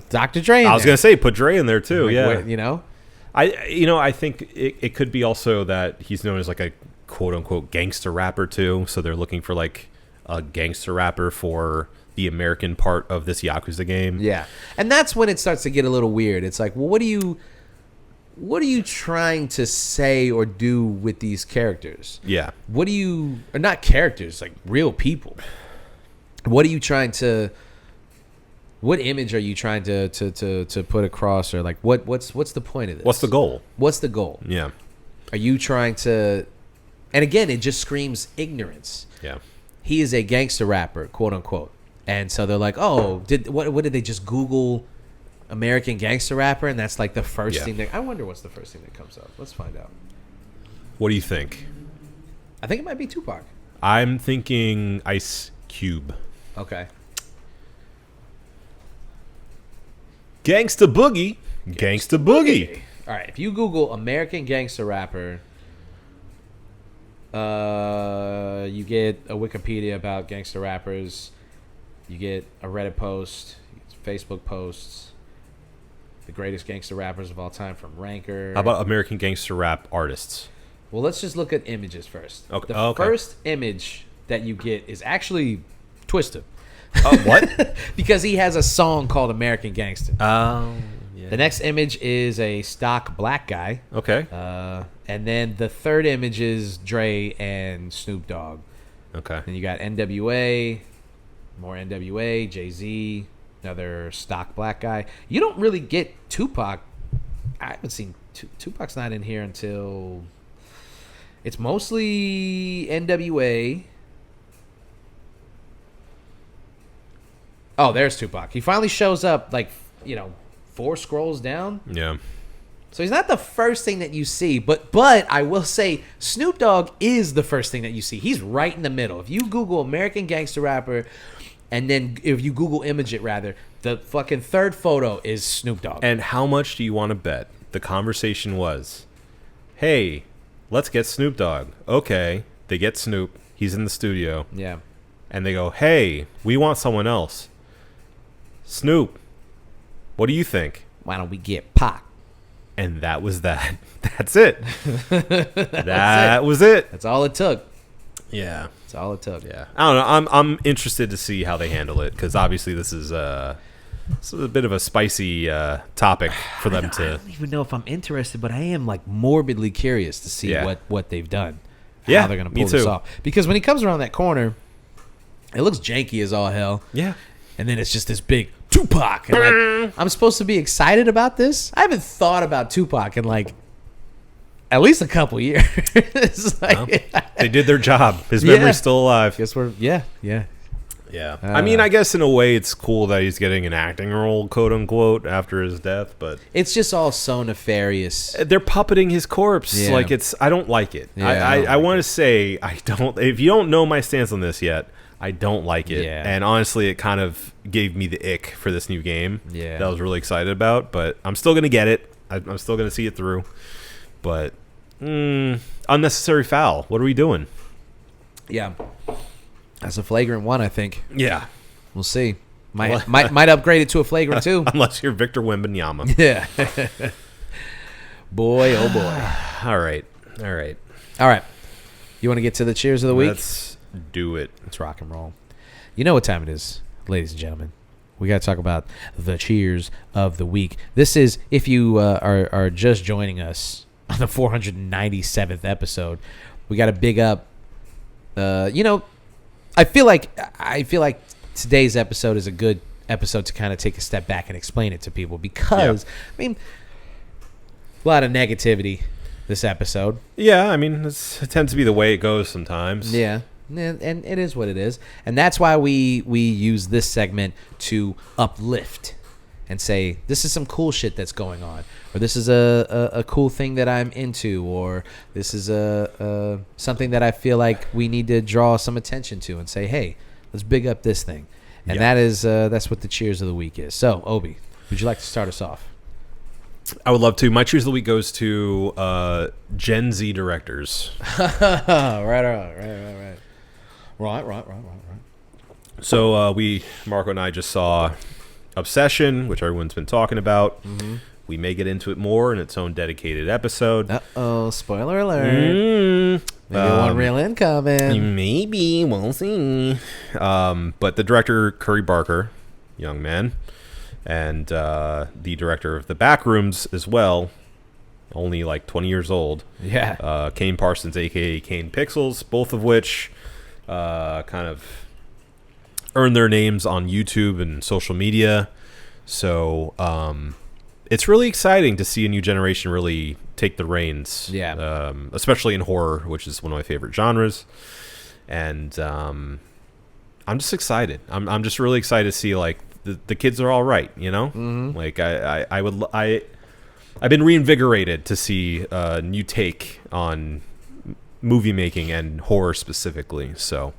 [SPEAKER 1] Dr. Dre in
[SPEAKER 2] I was
[SPEAKER 1] there.
[SPEAKER 2] gonna say put Dre in there too.
[SPEAKER 1] Like,
[SPEAKER 2] Yeah.
[SPEAKER 1] what, you know?
[SPEAKER 2] I think it could be also that he's known as like a quote unquote gangster rapper too. So they're looking for like a gangster rapper for the American part of this Yakuza game.
[SPEAKER 1] Yeah. And that's when it starts to get a little weird. It's like, well, what are you trying to say or do with these characters?
[SPEAKER 2] Yeah.
[SPEAKER 1] Or not characters, like real people. What are you trying to... What image are you trying to put across, or like what's the point of this?
[SPEAKER 2] What's the goal?
[SPEAKER 1] What's the goal?
[SPEAKER 2] Yeah.
[SPEAKER 1] Are you trying to... And again, it just screams ignorance.
[SPEAKER 2] Yeah.
[SPEAKER 1] He is a gangster rapper, quote unquote. And so they're like, oh, what did they just Google American gangster rapper? And that's like the first thing I wonder what's the first thing that comes up. Let's find out.
[SPEAKER 2] What do you think?
[SPEAKER 1] I think it might be Tupac.
[SPEAKER 2] I'm thinking Ice Cube.
[SPEAKER 1] Okay.
[SPEAKER 2] Gangsta Boogie. Gangsta Boogie.
[SPEAKER 1] All right. If you Google American gangster rapper, you get a Wikipedia about gangster rappers. You get a Reddit post, Facebook posts. The greatest gangster rappers of all time from Ranker.
[SPEAKER 2] How about American gangster rap artists?
[SPEAKER 1] Well, let's just look at images first.
[SPEAKER 2] Okay.
[SPEAKER 1] The first image that you get is actually Twista.
[SPEAKER 2] What?
[SPEAKER 1] Because he has a song called American Gangster.
[SPEAKER 2] Yeah.
[SPEAKER 1] The next image is a stock black guy.
[SPEAKER 2] Okay.
[SPEAKER 1] And then the third image is Dre and Snoop Dogg.
[SPEAKER 2] Okay.
[SPEAKER 1] Then you got NWA, more NWA, Jay-Z, another stock black guy. You don't really get Tupac. I haven't seen Tupac's not in here until... It's mostly NWA. Oh, there's Tupac. He finally shows up, like, 4 scrolls down.
[SPEAKER 2] Yeah.
[SPEAKER 1] So he's not the first thing that you see, but I will say Snoop Dogg is the first thing that you see. He's right in the middle. If you Google American Gangster Rapper, and then if you Google image it rather, the fucking third photo is Snoop Dogg.
[SPEAKER 2] And how much do you want to bet the conversation was, hey, let's get Snoop Dogg. Okay, they get Snoop. He's in the studio.
[SPEAKER 1] Yeah.
[SPEAKER 2] And they go, hey, we want someone else. Snoop, what do you think?
[SPEAKER 1] Why don't we get Pac?
[SPEAKER 2] And that was that. That's it. That was it.
[SPEAKER 1] That's all it took.
[SPEAKER 2] Yeah.
[SPEAKER 1] That's all it took.
[SPEAKER 2] Yeah. I don't know. I'm interested to see how they handle it because obviously this is a bit of a spicy topic for them
[SPEAKER 1] I
[SPEAKER 2] to.
[SPEAKER 1] don't even know if I'm interested, but I am like morbidly curious to see
[SPEAKER 2] Yeah.
[SPEAKER 1] what they've done.
[SPEAKER 2] Yeah,
[SPEAKER 1] How they're going to
[SPEAKER 2] me
[SPEAKER 1] pull this
[SPEAKER 2] too.
[SPEAKER 1] off. Because when he comes around that corner, it looks janky as all hell.
[SPEAKER 2] Yeah.
[SPEAKER 1] And then it's just this big Tupac. And like, I'm supposed to be excited about this? I haven't thought about Tupac in like at least a couple years. It's like,
[SPEAKER 2] They did their job. His
[SPEAKER 1] Yeah.
[SPEAKER 2] memory's still alive.
[SPEAKER 1] guess we're, yeah.
[SPEAKER 2] Yeah. I mean, I guess in a way it's cool that he's getting an acting role, quote unquote, after his death, but
[SPEAKER 1] It's just all so nefarious.
[SPEAKER 2] they're puppeting his corpse.
[SPEAKER 1] Yeah.
[SPEAKER 2] Like I don't like it.
[SPEAKER 1] Yeah, I don't
[SPEAKER 2] I
[SPEAKER 1] like
[SPEAKER 2] want to say I don't. If you don't know my stance on this yet, I don't like it.
[SPEAKER 1] Yeah.
[SPEAKER 2] And honestly, it kind of gave me the ick for this new game.
[SPEAKER 1] Yeah.
[SPEAKER 2] That I was really excited about, but I'm still gonna get it. I'm still gonna see it through. But unnecessary foul. What are we doing?
[SPEAKER 1] Yeah. That's a flagrant one, I think.
[SPEAKER 2] Yeah.
[SPEAKER 1] We'll see. Might upgrade it to a flagrant two.
[SPEAKER 2] Unless you're Victor Wembanyama.
[SPEAKER 1] Yeah. Boy, oh boy.
[SPEAKER 2] All right.
[SPEAKER 1] All right. You want to get to the cheers of the week?
[SPEAKER 2] Let's do it.
[SPEAKER 1] Let's rock and roll. You know what time it is, ladies and gentlemen. We got to talk about the cheers of the week. This is, if you are just joining us on the 497th episode, we got to big up. I feel like today's episode is a good episode to kind of take a step back and explain it to people because, I mean, a lot of negativity this episode.
[SPEAKER 2] Yeah, I mean, it tends to be the way it goes sometimes.
[SPEAKER 1] Yeah. And it is what it is. And that's why we use this segment to uplift and say, this is some cool shit that's going on. Or this is a cool thing that I'm into. Or this is something that I feel like we need to draw some attention to and say, hey, let's big up this thing. And that's what the cheers of the week is. So, Obi, would you like to start us off?
[SPEAKER 2] I would love to. My cheers of the week goes to Gen Z directors.
[SPEAKER 1] Right.
[SPEAKER 2] So Marco and I just saw Obsession, which everyone's been talking about. Mm-hmm. We may get into it more in its own dedicated episode.
[SPEAKER 1] Uh-oh, spoiler alert. Maybe one reel in coming.
[SPEAKER 2] Maybe, we'll see. But the director, Curry Barker, young man, and the director of The Backrooms as well, only like 20 years old.
[SPEAKER 1] Yeah.
[SPEAKER 2] Kane Parsons, a.k.a. Kane Pixels, both of which kind of earn their names on YouTube and social media. So it's really exciting to see a new generation really take the reins.
[SPEAKER 1] Yeah.
[SPEAKER 2] Especially in horror, which is one of my favorite genres. And I'm just excited. I'm just really excited to see like the kids are all right, you know? Mm-hmm. Like I've been reinvigorated to see a new take on movie making and horror specifically. So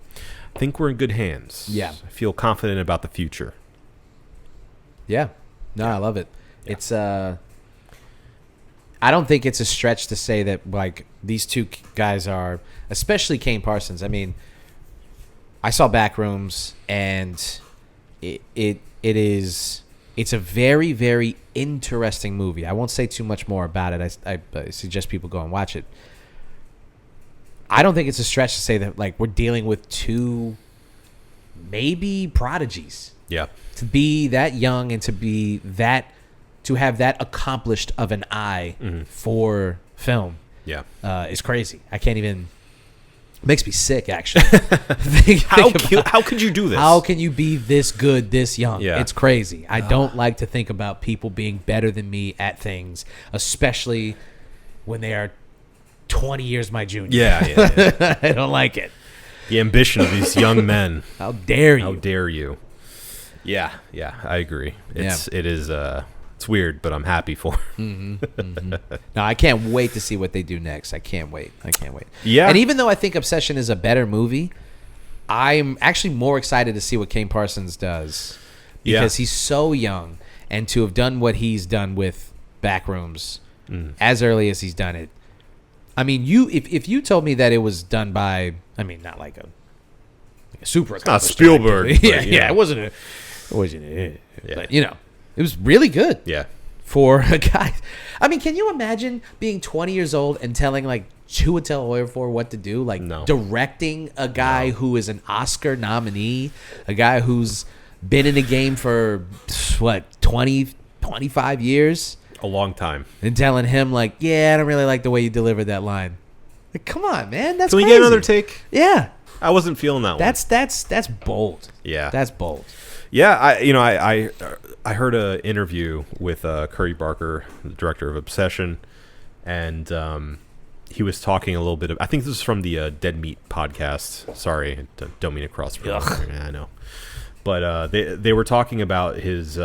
[SPEAKER 2] I think we're in good hands.
[SPEAKER 1] Yeah.
[SPEAKER 2] I feel confident about the future.
[SPEAKER 1] Yeah. No, I love it. Yeah. It's I don't think it's a stretch to say that like these two guys are, especially Kane Parsons. I mean, I saw Backrooms and it's a very, very interesting movie. I won't say too much more about it. I suggest people go and watch it. I don't think it's a stretch to say that like we're dealing with two maybe prodigies.
[SPEAKER 2] Yeah.
[SPEAKER 1] To be that young and to have that accomplished of an eye for film.
[SPEAKER 2] Yeah.
[SPEAKER 1] Is crazy. I can't even. It makes me sick, actually.
[SPEAKER 2] How could you do this?
[SPEAKER 1] How can you be this good this young?
[SPEAKER 2] Yeah.
[SPEAKER 1] It's crazy. I don't like to think about people being better than me at things, especially when they are 20 years my junior.
[SPEAKER 2] Yeah.
[SPEAKER 1] I don't like it.
[SPEAKER 2] The ambition of these young men.
[SPEAKER 1] How dare you?
[SPEAKER 2] How dare you? Yeah, I agree. It is it's weird, but I'm happy for him.
[SPEAKER 1] No, I can't wait to see what they do next. I can't wait.
[SPEAKER 2] Yeah.
[SPEAKER 1] And even though I think Obsession is a better movie, I'm actually more excited to see what Kane Parsons does because he's so young, and to have done what he's done with Backrooms as early as he's done it. I mean, if you told me that it was done by, I mean, not like a super,
[SPEAKER 2] It's not Spielberg.
[SPEAKER 1] yeah,
[SPEAKER 2] but, you know.
[SPEAKER 1] it wasn't but you know, it was really good.
[SPEAKER 2] Yeah.
[SPEAKER 1] For a guy, I mean, can you imagine being 20 years old and telling like Chiwetel Ejiofor what to do? Like directing a guy who is an Oscar nominee, a guy who's been in the game for what 20, 25 years,
[SPEAKER 2] A long time.
[SPEAKER 1] and telling him like, yeah, I don't really like the way you delivered that line. Like, come on, man, that's
[SPEAKER 2] Can we
[SPEAKER 1] crazy.
[SPEAKER 2] get another take?
[SPEAKER 1] Yeah,
[SPEAKER 2] I wasn't feeling that one.
[SPEAKER 1] that's bold.
[SPEAKER 2] Yeah.
[SPEAKER 1] That's bold.
[SPEAKER 2] Yeah, I heard an interview with Curry Barker, the director of Obsession, and he was talking a little bit of. I think this is from the Dead Meat podcast. Sorry, don't mean to cross. Yeah, I know, but they were talking about his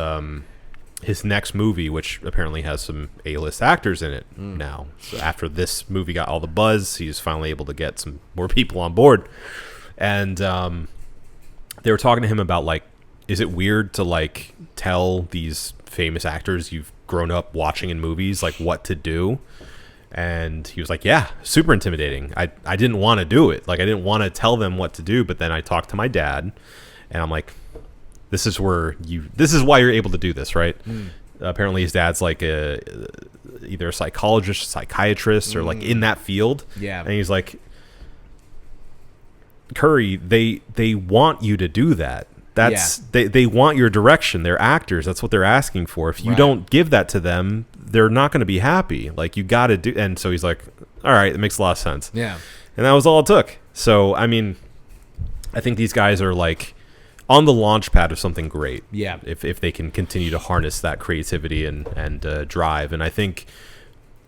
[SPEAKER 2] next movie, which apparently has some A-list actors in it now. So after this movie got all the buzz, he's finally able to get some more people on board, and they were talking to him about like. Is it weird to like tell these famous actors you've grown up watching in movies like what to do? And he was like, yeah, super intimidating. I didn't want to do it. Like I didn't want to tell them what to do, but then I talked to my dad and I'm like, this is why you're able to do this, right? Apparently his dad's like either a psychologist, psychiatrist, or like in that field.
[SPEAKER 1] Yeah.
[SPEAKER 2] And he's like, Curry, they want you to do that. They want your direction. They're actors. That's what they're asking for. If you don't give that to them, they're not going to be happy. Like you got to do. And so he's like, all right, it makes a lot of sense.
[SPEAKER 1] Yeah.
[SPEAKER 2] And that was all it took. So, I mean, I think these guys are like on the launch pad of something great.
[SPEAKER 1] Yeah.
[SPEAKER 2] If they can continue to harness that creativity and drive. And I think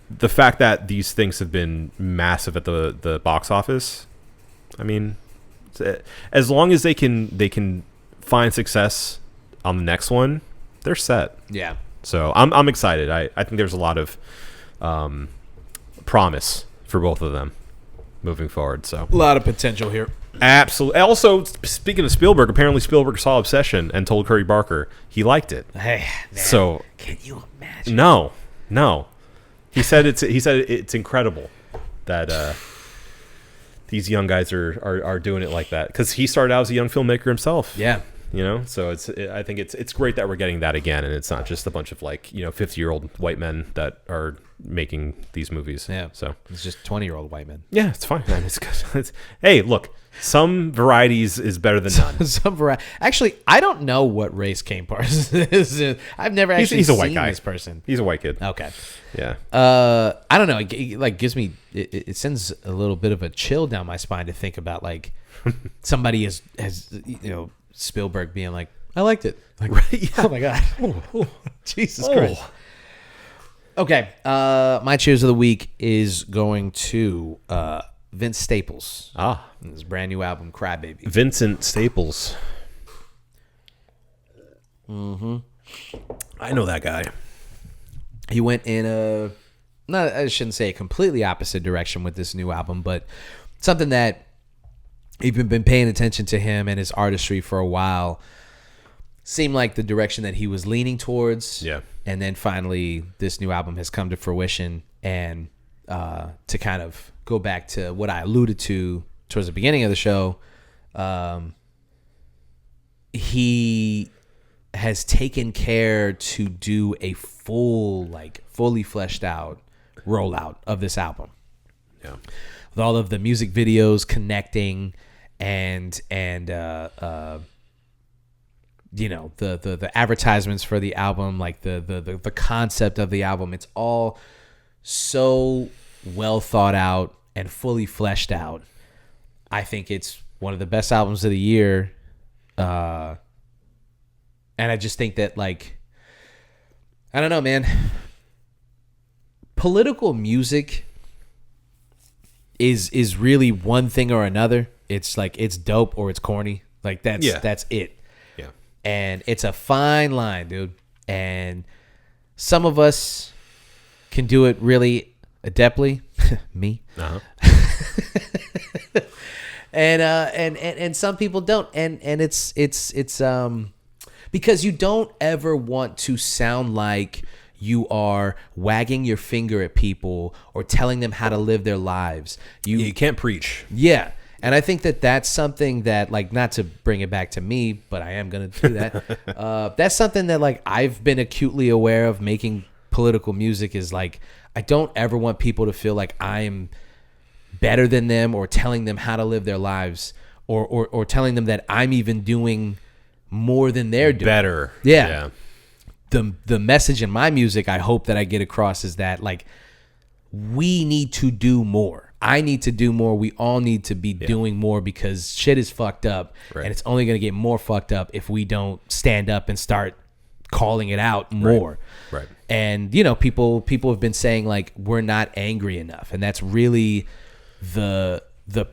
[SPEAKER 2] the fact that these things have been massive at the box office, I mean, as long as they can find success on the next one, they're set.
[SPEAKER 1] Yeah.
[SPEAKER 2] So I'm excited. I think there's a lot of promise for both of them moving forward. So
[SPEAKER 1] A lot of potential here.
[SPEAKER 2] absolutely. Also, speaking of Spielberg, apparently Spielberg saw Obsession and told Curry Barker he liked it.
[SPEAKER 1] Hey, man,
[SPEAKER 2] So
[SPEAKER 1] can you imagine?
[SPEAKER 2] no, he said it's incredible that these young guys are doing it like that because he started out as a young filmmaker himself.
[SPEAKER 1] Yeah.
[SPEAKER 2] You know, so I think it's great that we're getting that again, and it's not just a bunch of like 50-year-old white men that are making these movies.
[SPEAKER 1] Yeah.
[SPEAKER 2] So
[SPEAKER 1] It's just 20-year-old white men.
[SPEAKER 2] yeah, it's fine, man. It's good. Hey, look, some varieties is better than none.
[SPEAKER 1] Some variety. Actually, I don't know what race Kane Parsons is. I've never actually
[SPEAKER 2] he's a
[SPEAKER 1] seen
[SPEAKER 2] white guy.
[SPEAKER 1] this person.
[SPEAKER 2] He's a white kid.
[SPEAKER 1] Okay.
[SPEAKER 2] Yeah.
[SPEAKER 1] I don't know. It like gives me it sends a little bit of a chill down my spine to think about like somebody has Spielberg being like, I liked it. Like, oh my god, Jesus Christ. Okay, my cheers of the week is going to Vince Staples. His brand new album, Crybaby.
[SPEAKER 2] Vincent Staples. I know that guy.
[SPEAKER 1] He went in I shouldn't say a completely opposite direction with this new album, but something that you've been paying attention to him and his artistry for a while. Seemed like the direction that he was leaning towards.
[SPEAKER 2] Yeah.
[SPEAKER 1] And then finally, this new album has come to fruition. And to kind of go back to what I alluded to towards the beginning of the show, he has taken care to do a fully fleshed out rollout of this album.
[SPEAKER 2] Yeah.
[SPEAKER 1] With all of the music videos connecting and the advertisements for the album, like the concept of the album, it's all so well thought out and fully fleshed out. I think it's one of the best albums of the year. And I just think that, like, I don't know, man. Political music is really one thing or another. It's like it's dope or it's corny. Like that's it.
[SPEAKER 2] Yeah.
[SPEAKER 1] And it's a fine line, dude. And some of us can do it really adeptly. Me.
[SPEAKER 2] Uh-huh.
[SPEAKER 1] And some people don't. And it's because you don't ever want to sound like you are wagging your finger at people or telling them how to live their lives.
[SPEAKER 2] You can't preach.
[SPEAKER 1] Yeah. And I think that that's something that, like, not to bring it back to me, but I am going to do that. That's something that, like, I've been acutely aware of making political music is, like, I don't ever want people to feel like I'm better than them or telling them how to live their lives or telling them that I'm even doing more than they're doing.
[SPEAKER 2] Better.
[SPEAKER 1] Yeah. The message in my music I hope that I get across is that, like, we need to do more. I need to do more. We all need to be doing more because shit is fucked up.
[SPEAKER 2] Right.
[SPEAKER 1] And it's only going to get more fucked up if we don't stand up and start calling it out more.
[SPEAKER 2] Right.
[SPEAKER 1] And, you know, people have been saying, like, we're not angry enough. And that's really the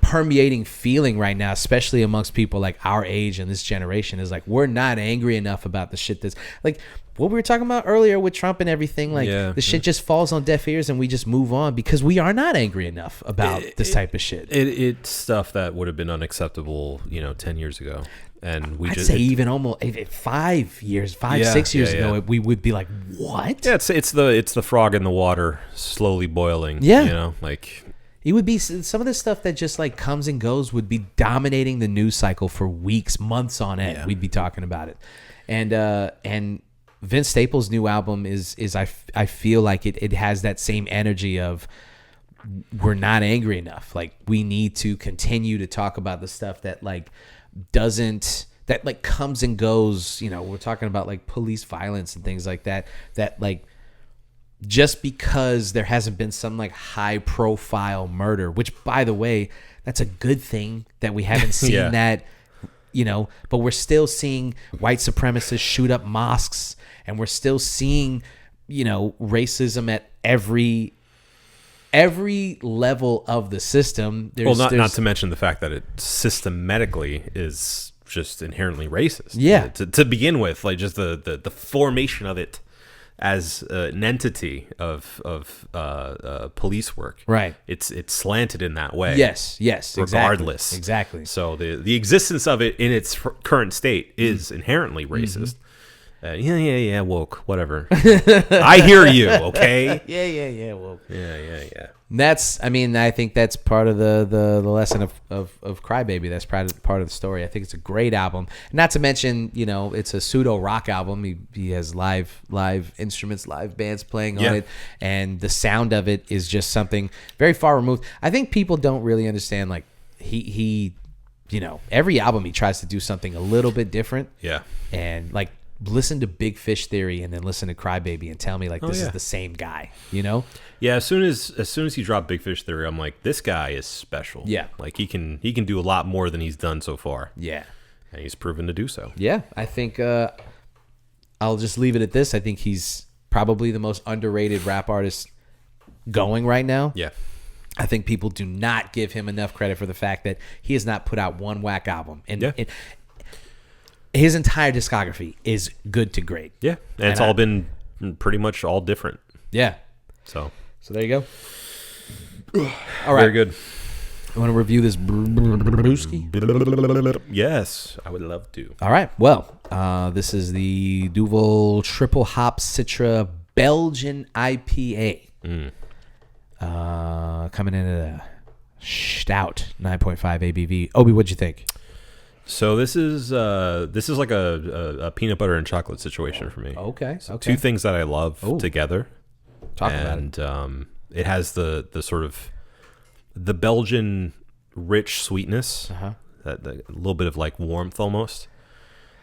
[SPEAKER 1] permeating feeling right now, especially amongst people like our age and this generation, is like, we're not angry enough about the shit that's, like, what we were talking about earlier with Trump and everything. Like, the shit just falls on deaf ears and we just move on because we are not angry enough about this type of shit.
[SPEAKER 2] It's stuff that would have been unacceptable, 10 years ago. And
[SPEAKER 1] I'd say even almost 5 years, 6 years ago, we would be like, what?
[SPEAKER 2] Yeah, it's the frog in the water slowly boiling.
[SPEAKER 1] Yeah.
[SPEAKER 2] Like,
[SPEAKER 1] it would be some of the stuff that just, like, comes and goes would be dominating the news cycle for weeks, months on end.
[SPEAKER 2] Yeah.
[SPEAKER 1] We'd be talking about it. And Vince Staples' new album is I feel like it has that same energy of we're not angry enough. Like, we need to continue to talk about the stuff that, like, comes and goes. We're talking about, like, police violence and things like that, like, just because there hasn't been some, like, high profile murder, which, by the way, that's a good thing that we haven't seen that, but we're still seeing white supremacists shoot up mosques, and we're still seeing, racism at every level of the system.
[SPEAKER 2] Not to mention the fact that it systematically is just inherently racist.
[SPEAKER 1] Yeah.
[SPEAKER 2] To begin with, like, just the formation of it as an entity of police work,
[SPEAKER 1] right?
[SPEAKER 2] It's slanted in that way.
[SPEAKER 1] Yes,
[SPEAKER 2] regardless,
[SPEAKER 1] exactly.
[SPEAKER 2] So the existence of it in its current state is inherently racist. Woke, whatever. I hear you. Okay.
[SPEAKER 1] Yeah, woke.
[SPEAKER 2] Yeah.
[SPEAKER 1] I think that's part of the lesson of Crybaby. That's part of the story. I think it's a great album. Not to mention, it's a pseudo rock album. He has live instruments, live bands playing on it, and the sound of it is just something very far removed. I think people don't really understand, like, he every album he tries to do something a little bit different.
[SPEAKER 2] Yeah.
[SPEAKER 1] And, like, listen to Big Fish Theory and then listen to Crybaby and tell me, like, this is the same guy,
[SPEAKER 2] Yeah, as soon as he dropped Big Fish Theory, I'm like, this guy is special.
[SPEAKER 1] Yeah.
[SPEAKER 2] Like, he can do a lot more than he's done so far.
[SPEAKER 1] Yeah.
[SPEAKER 2] And he's proven to do so.
[SPEAKER 1] Yeah, I think I'll just leave it at this. I think he's probably the most underrated rap artist going right now.
[SPEAKER 2] Yeah.
[SPEAKER 1] I think people do not give him enough credit for the fact that he has not put out one whack album. And his entire discography is good to great.
[SPEAKER 2] Yeah. And it's all been pretty much all different.
[SPEAKER 1] Yeah.
[SPEAKER 2] So
[SPEAKER 1] there you go. All right.
[SPEAKER 2] Very good.
[SPEAKER 1] You want to review this brewski?
[SPEAKER 2] Yes, I would love to.
[SPEAKER 1] All right. Well, this is the Duvel Tripel-Hop Citra Belgian IPA. Coming in at a stout 9.5 ABV. Obi, what'd you think?
[SPEAKER 2] So this is like a peanut butter and chocolate situation for me.
[SPEAKER 1] Okay.
[SPEAKER 2] So two things that I love together.
[SPEAKER 1] Talk about it.
[SPEAKER 2] And it has the sort of the Belgian rich sweetness, that a little bit of, like, warmth almost,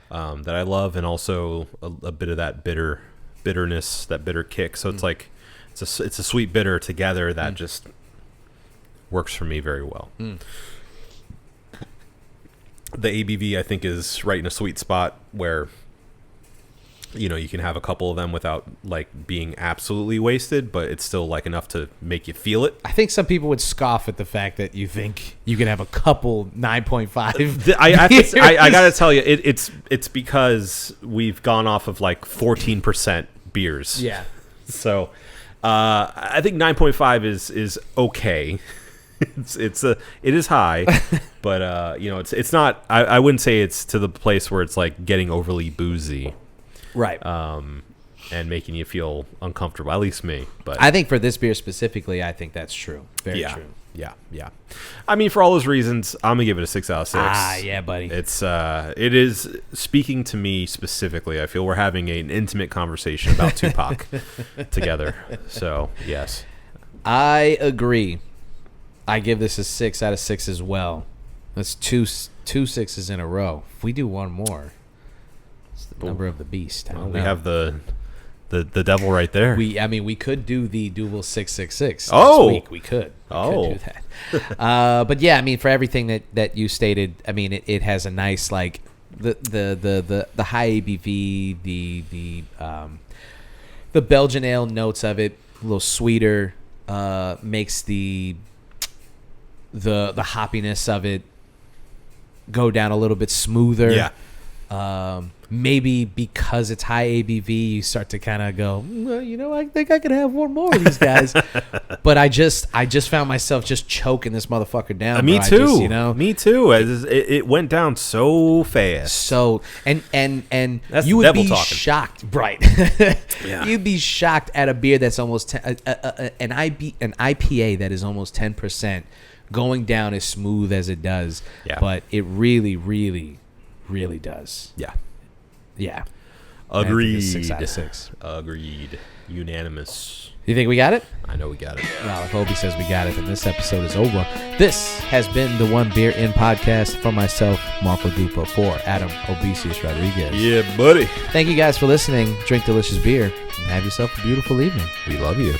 [SPEAKER 2] that I love, and also a bit of that bitterness, that bitter kick. So it's like it's a sweet bitter together that just works for me very well. The ABV, I think, is right in a sweet spot where you can have a couple of them without like being absolutely wasted, but it's still like enough to make you feel it.
[SPEAKER 1] I think some people would scoff at the fact that you think you can have a couple 9.5.
[SPEAKER 2] I gotta tell you, it's because we've gone off of like 14% beers.
[SPEAKER 1] Yeah.
[SPEAKER 2] So I think 9.5 is okay. It is high, but it's not. I wouldn't say it's to the place where it's like getting overly boozy.
[SPEAKER 1] Right.
[SPEAKER 2] And making you feel uncomfortable, at least me. But
[SPEAKER 1] I think for this beer specifically, I think that's true. Very
[SPEAKER 2] yeah,
[SPEAKER 1] true.
[SPEAKER 2] yeah. I mean, for all those reasons, I'm gonna give it a 6 out of 6.
[SPEAKER 1] Ah, yeah, buddy.
[SPEAKER 2] It is speaking to me specifically. I feel we're having an intimate conversation about Tupac together. So yes,
[SPEAKER 1] I agree. I give this a 6 out of 6 as well. That's two 6s in a row. If we do one more, it's the number of the beast. I don't know.
[SPEAKER 2] we have the devil right there.
[SPEAKER 1] We could do the Duvel 666
[SPEAKER 2] Oh!
[SPEAKER 1] next week. We could.
[SPEAKER 2] Oh.
[SPEAKER 1] Could do that. But yeah, I mean, for everything that you stated, I mean, it has a nice like the high ABV, the Belgian ale notes of it a little sweeter, makes the hoppiness of it go down a little bit smoother.
[SPEAKER 2] Yeah.
[SPEAKER 1] Maybe because it's high ABV, you start to kind of go, well, I think I could have one more of these guys. But I just found myself just choking this motherfucker down.
[SPEAKER 2] Me
[SPEAKER 1] bro.
[SPEAKER 2] too.
[SPEAKER 1] Me
[SPEAKER 2] too. It went down so fast.
[SPEAKER 1] So and
[SPEAKER 2] That's
[SPEAKER 1] you
[SPEAKER 2] the
[SPEAKER 1] would
[SPEAKER 2] devil
[SPEAKER 1] be
[SPEAKER 2] talking.
[SPEAKER 1] shocked, right?
[SPEAKER 2] Yeah.
[SPEAKER 1] You'd be shocked at a beer that's almost an IPA that is almost 10% going down as smooth as it does.
[SPEAKER 2] Yeah.
[SPEAKER 1] But it really, really, really does.
[SPEAKER 2] Yeah.
[SPEAKER 1] Yeah.
[SPEAKER 2] Agreed.
[SPEAKER 1] 6 out of 6.
[SPEAKER 2] Agreed. Unanimous.
[SPEAKER 1] You think we got it?
[SPEAKER 2] I know we got it.
[SPEAKER 1] Well, if Obi says we got it, then this episode is over. This has been the One Beer In podcast for myself, Marco Dupa, for Adam Obesius Rodriguez.
[SPEAKER 2] Yeah, buddy.
[SPEAKER 1] Thank you guys for listening. Drink delicious beer and have yourself a beautiful evening.
[SPEAKER 2] We love you.